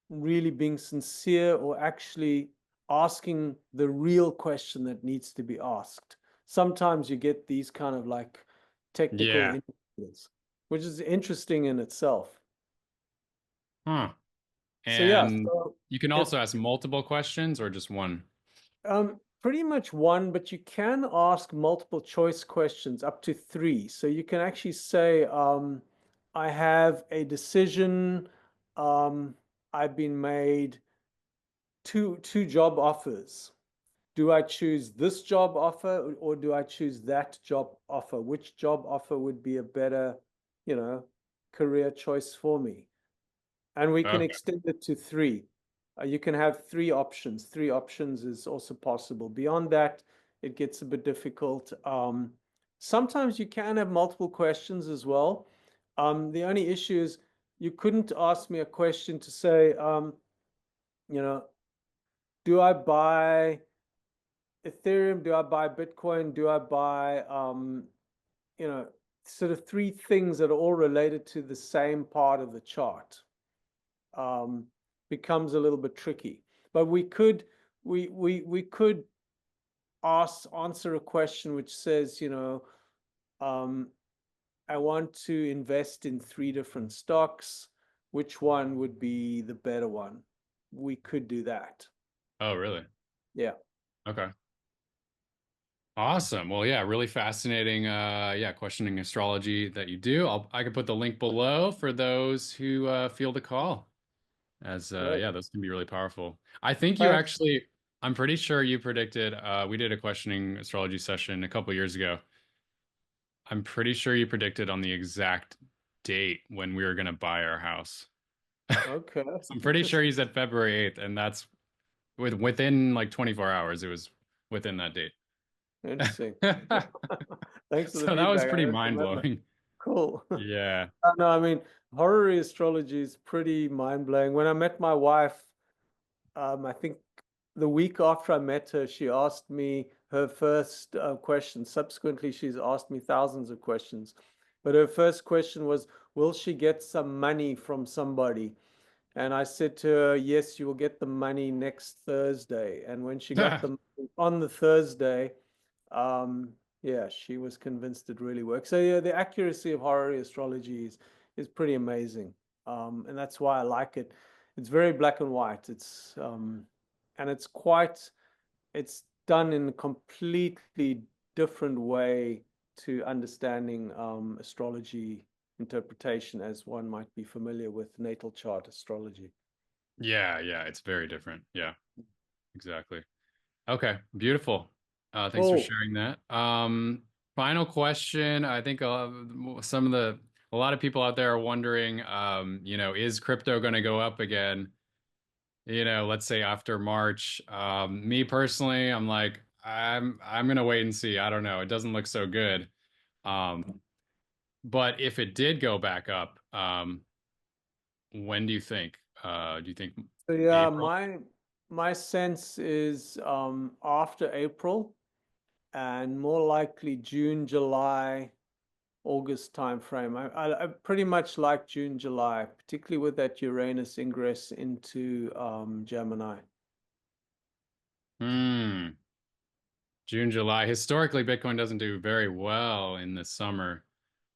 Speaker 2: really being sincere or actually asking the real question that needs to be asked. Sometimes you get these kind of like technical
Speaker 1: Yeah.
Speaker 2: indicators, which is interesting in itself.
Speaker 1: Huh.
Speaker 2: So yeah,
Speaker 1: And
Speaker 2: so
Speaker 1: you can
Speaker 2: it
Speaker 1: also ask multiple questions or just one.
Speaker 2: pretty much one, but you can ask multiple choice questions up to three. So you can actually say, I have a decision, I've been made two job offers. Do I choose this job offer or do I choose that job offer? Which job offer would be a better, career choice for me? And we can
Speaker 1: Okay.
Speaker 2: extend it to three. You can have three options. Three options is also possible. Beyond that, it gets a bit difficult. Sometimes you can have multiple questions as well. The only issue is you couldn't ask me a question to say, you know, do I buy Ethereum? Do I buy Bitcoin? Do I buy, you know, sort of three things that are all related to the same part of the chart? Um, becomes a little bit tricky. But we could answer a question which says, um, I want to invest in three different stocks. Which one would be the better one? We could do that.
Speaker 1: Oh, really?
Speaker 2: Yeah.
Speaker 1: Okay. Awesome. Well, yeah, really fascinating yeah, questioning astrology that you do. I can put the link below for those who feel the call. As
Speaker 2: Great.
Speaker 1: yeah, those can be really powerful. I think you
Speaker 2: Thanks.
Speaker 1: actually I'm pretty sure you predicted we did a questioning astrology session a couple years ago. I'm pretty sure you predicted on the exact date when we were going to buy our house.
Speaker 2: Okay.
Speaker 1: So I'm pretty sure
Speaker 2: Interesting.
Speaker 1: you said February 8th, and that's within like 24 hours. It was within that date.
Speaker 2: Interesting. Thanks for the
Speaker 1: So that was
Speaker 2: feedback. I
Speaker 1: pretty
Speaker 2: don't remember.
Speaker 1: mind-blowing.
Speaker 2: Cool.
Speaker 1: Yeah.
Speaker 2: No, I mean, horary astrology is pretty mind-blowing. When I met my wife, I think the week after I met her, she asked me her first question. Subsequently, she's asked me thousands of questions. But her first question was, will she get some money from somebody? And I said to her, yes, you will get the money next Thursday. And when she got the money on the Thursday, um, yeah, she was convinced it really works. So yeah, the accuracy of horary astrology is pretty amazing. And that's why I like it. It's very black and white. And it's done in a completely different way to understanding astrology interpretation as one might be familiar with natal chart astrology.
Speaker 1: Yeah, yeah, it's very different. Yeah, exactly. Okay, beautiful. Thanks for
Speaker 2: Oh,
Speaker 1: sharing that. Final question. I think a lot of people out there are wondering, is crypto going to go up again? Let's say after March. Me personally, I'm like, I'm gonna wait and see. I don't know. It doesn't look so good. Um, but if it did go back up, when do you think? Do you think
Speaker 2: so yeah,
Speaker 1: April?
Speaker 2: my sense is after April and more likely June, July, August time frame. I pretty much like June, July, particularly with that Uranus ingress into Gemini.
Speaker 1: Hmm. June, July. Historically, Bitcoin doesn't do very well in the summer.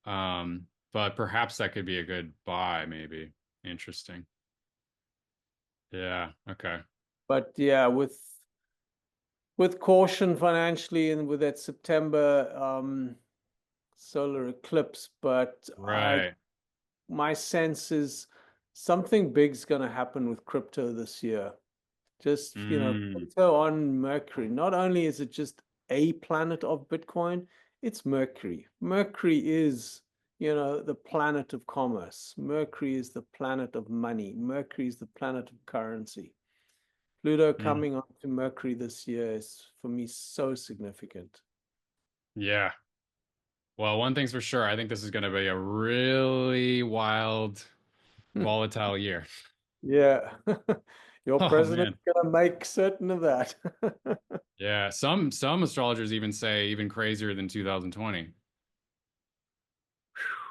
Speaker 1: But perhaps that could be a good buy, maybe. Interesting. Yeah, okay.
Speaker 2: But yeah, with caution financially and with that September solar eclipse, but I
Speaker 1: Right.
Speaker 2: my sense is something big's going to happen with crypto this year. Just,
Speaker 1: Mm,
Speaker 2: crypto on Mercury. Not only is it just a planet of Bitcoin, it's Mercury. Mercury is, the planet of commerce. Mercury is the planet of money. Mercury is the planet of currency. Pluto
Speaker 1: mm.
Speaker 2: coming onto Mercury this year is for me so significant.
Speaker 1: Yeah. Well, one thing's for sure. I think this is going to be a really wild, volatile year.
Speaker 2: Yeah. Your
Speaker 1: Oh
Speaker 2: president's
Speaker 1: man.
Speaker 2: gonna make certain of that.
Speaker 1: Yeah, some astrologers even say even crazier than 2020.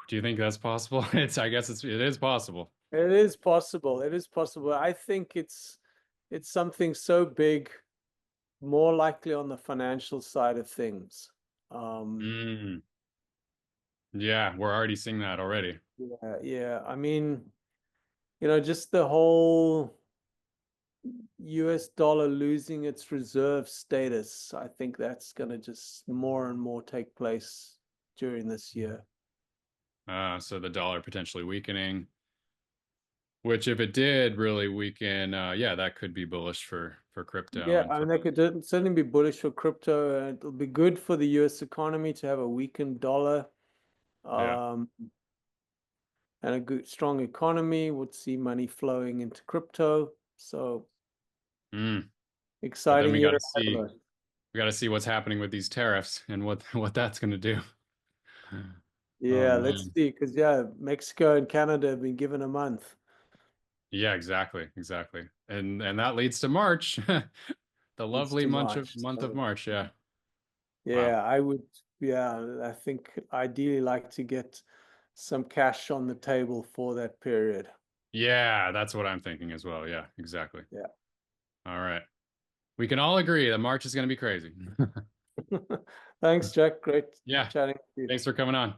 Speaker 1: Do you think that's possible? I guess it is possible.
Speaker 2: It is possible. It is possible. I think it's something so big, more likely on the financial side of things. Um,
Speaker 1: Mm. Yeah, we're already seeing that already.
Speaker 2: yeah, yeah. I mean, just the whole US dollar losing its reserve status. I think that's going to just more and more take place during this year.
Speaker 1: So the dollar potentially weakening. Which, if it did really weaken, yeah, that could be bullish for crypto
Speaker 2: Yeah,
Speaker 1: and
Speaker 2: I
Speaker 1: for
Speaker 2: mean, that could certainly be bullish for crypto, and it'll be good for the US economy to have a weakened dollar.
Speaker 1: yeah,
Speaker 2: Um, and a good, strong economy would see money flowing into crypto. So
Speaker 1: Mm. But then
Speaker 2: Exciting year ahead of us.
Speaker 1: we got to see what's happening with these tariffs and what that's going to do. Oh
Speaker 2: Yeah, let's
Speaker 1: man.
Speaker 2: see, because yeah, Mexico and Canada have been given a month.
Speaker 1: Yeah, exactly, exactly. And that leads to March, the
Speaker 2: It's
Speaker 1: lovely
Speaker 2: too much.
Speaker 1: month of
Speaker 2: So,
Speaker 1: March. Yeah. Wow.
Speaker 2: yeah, I would, yeah, I think ideally like to get some cash on the table for that period.
Speaker 1: Yeah, that's what I'm thinking as well. Yeah, exactly.
Speaker 2: Yeah.
Speaker 1: All right. We can all agree that March is going to be crazy.
Speaker 2: Thanks, Jack. Great
Speaker 1: Yeah.
Speaker 2: chatting with you.
Speaker 1: Thanks for coming on.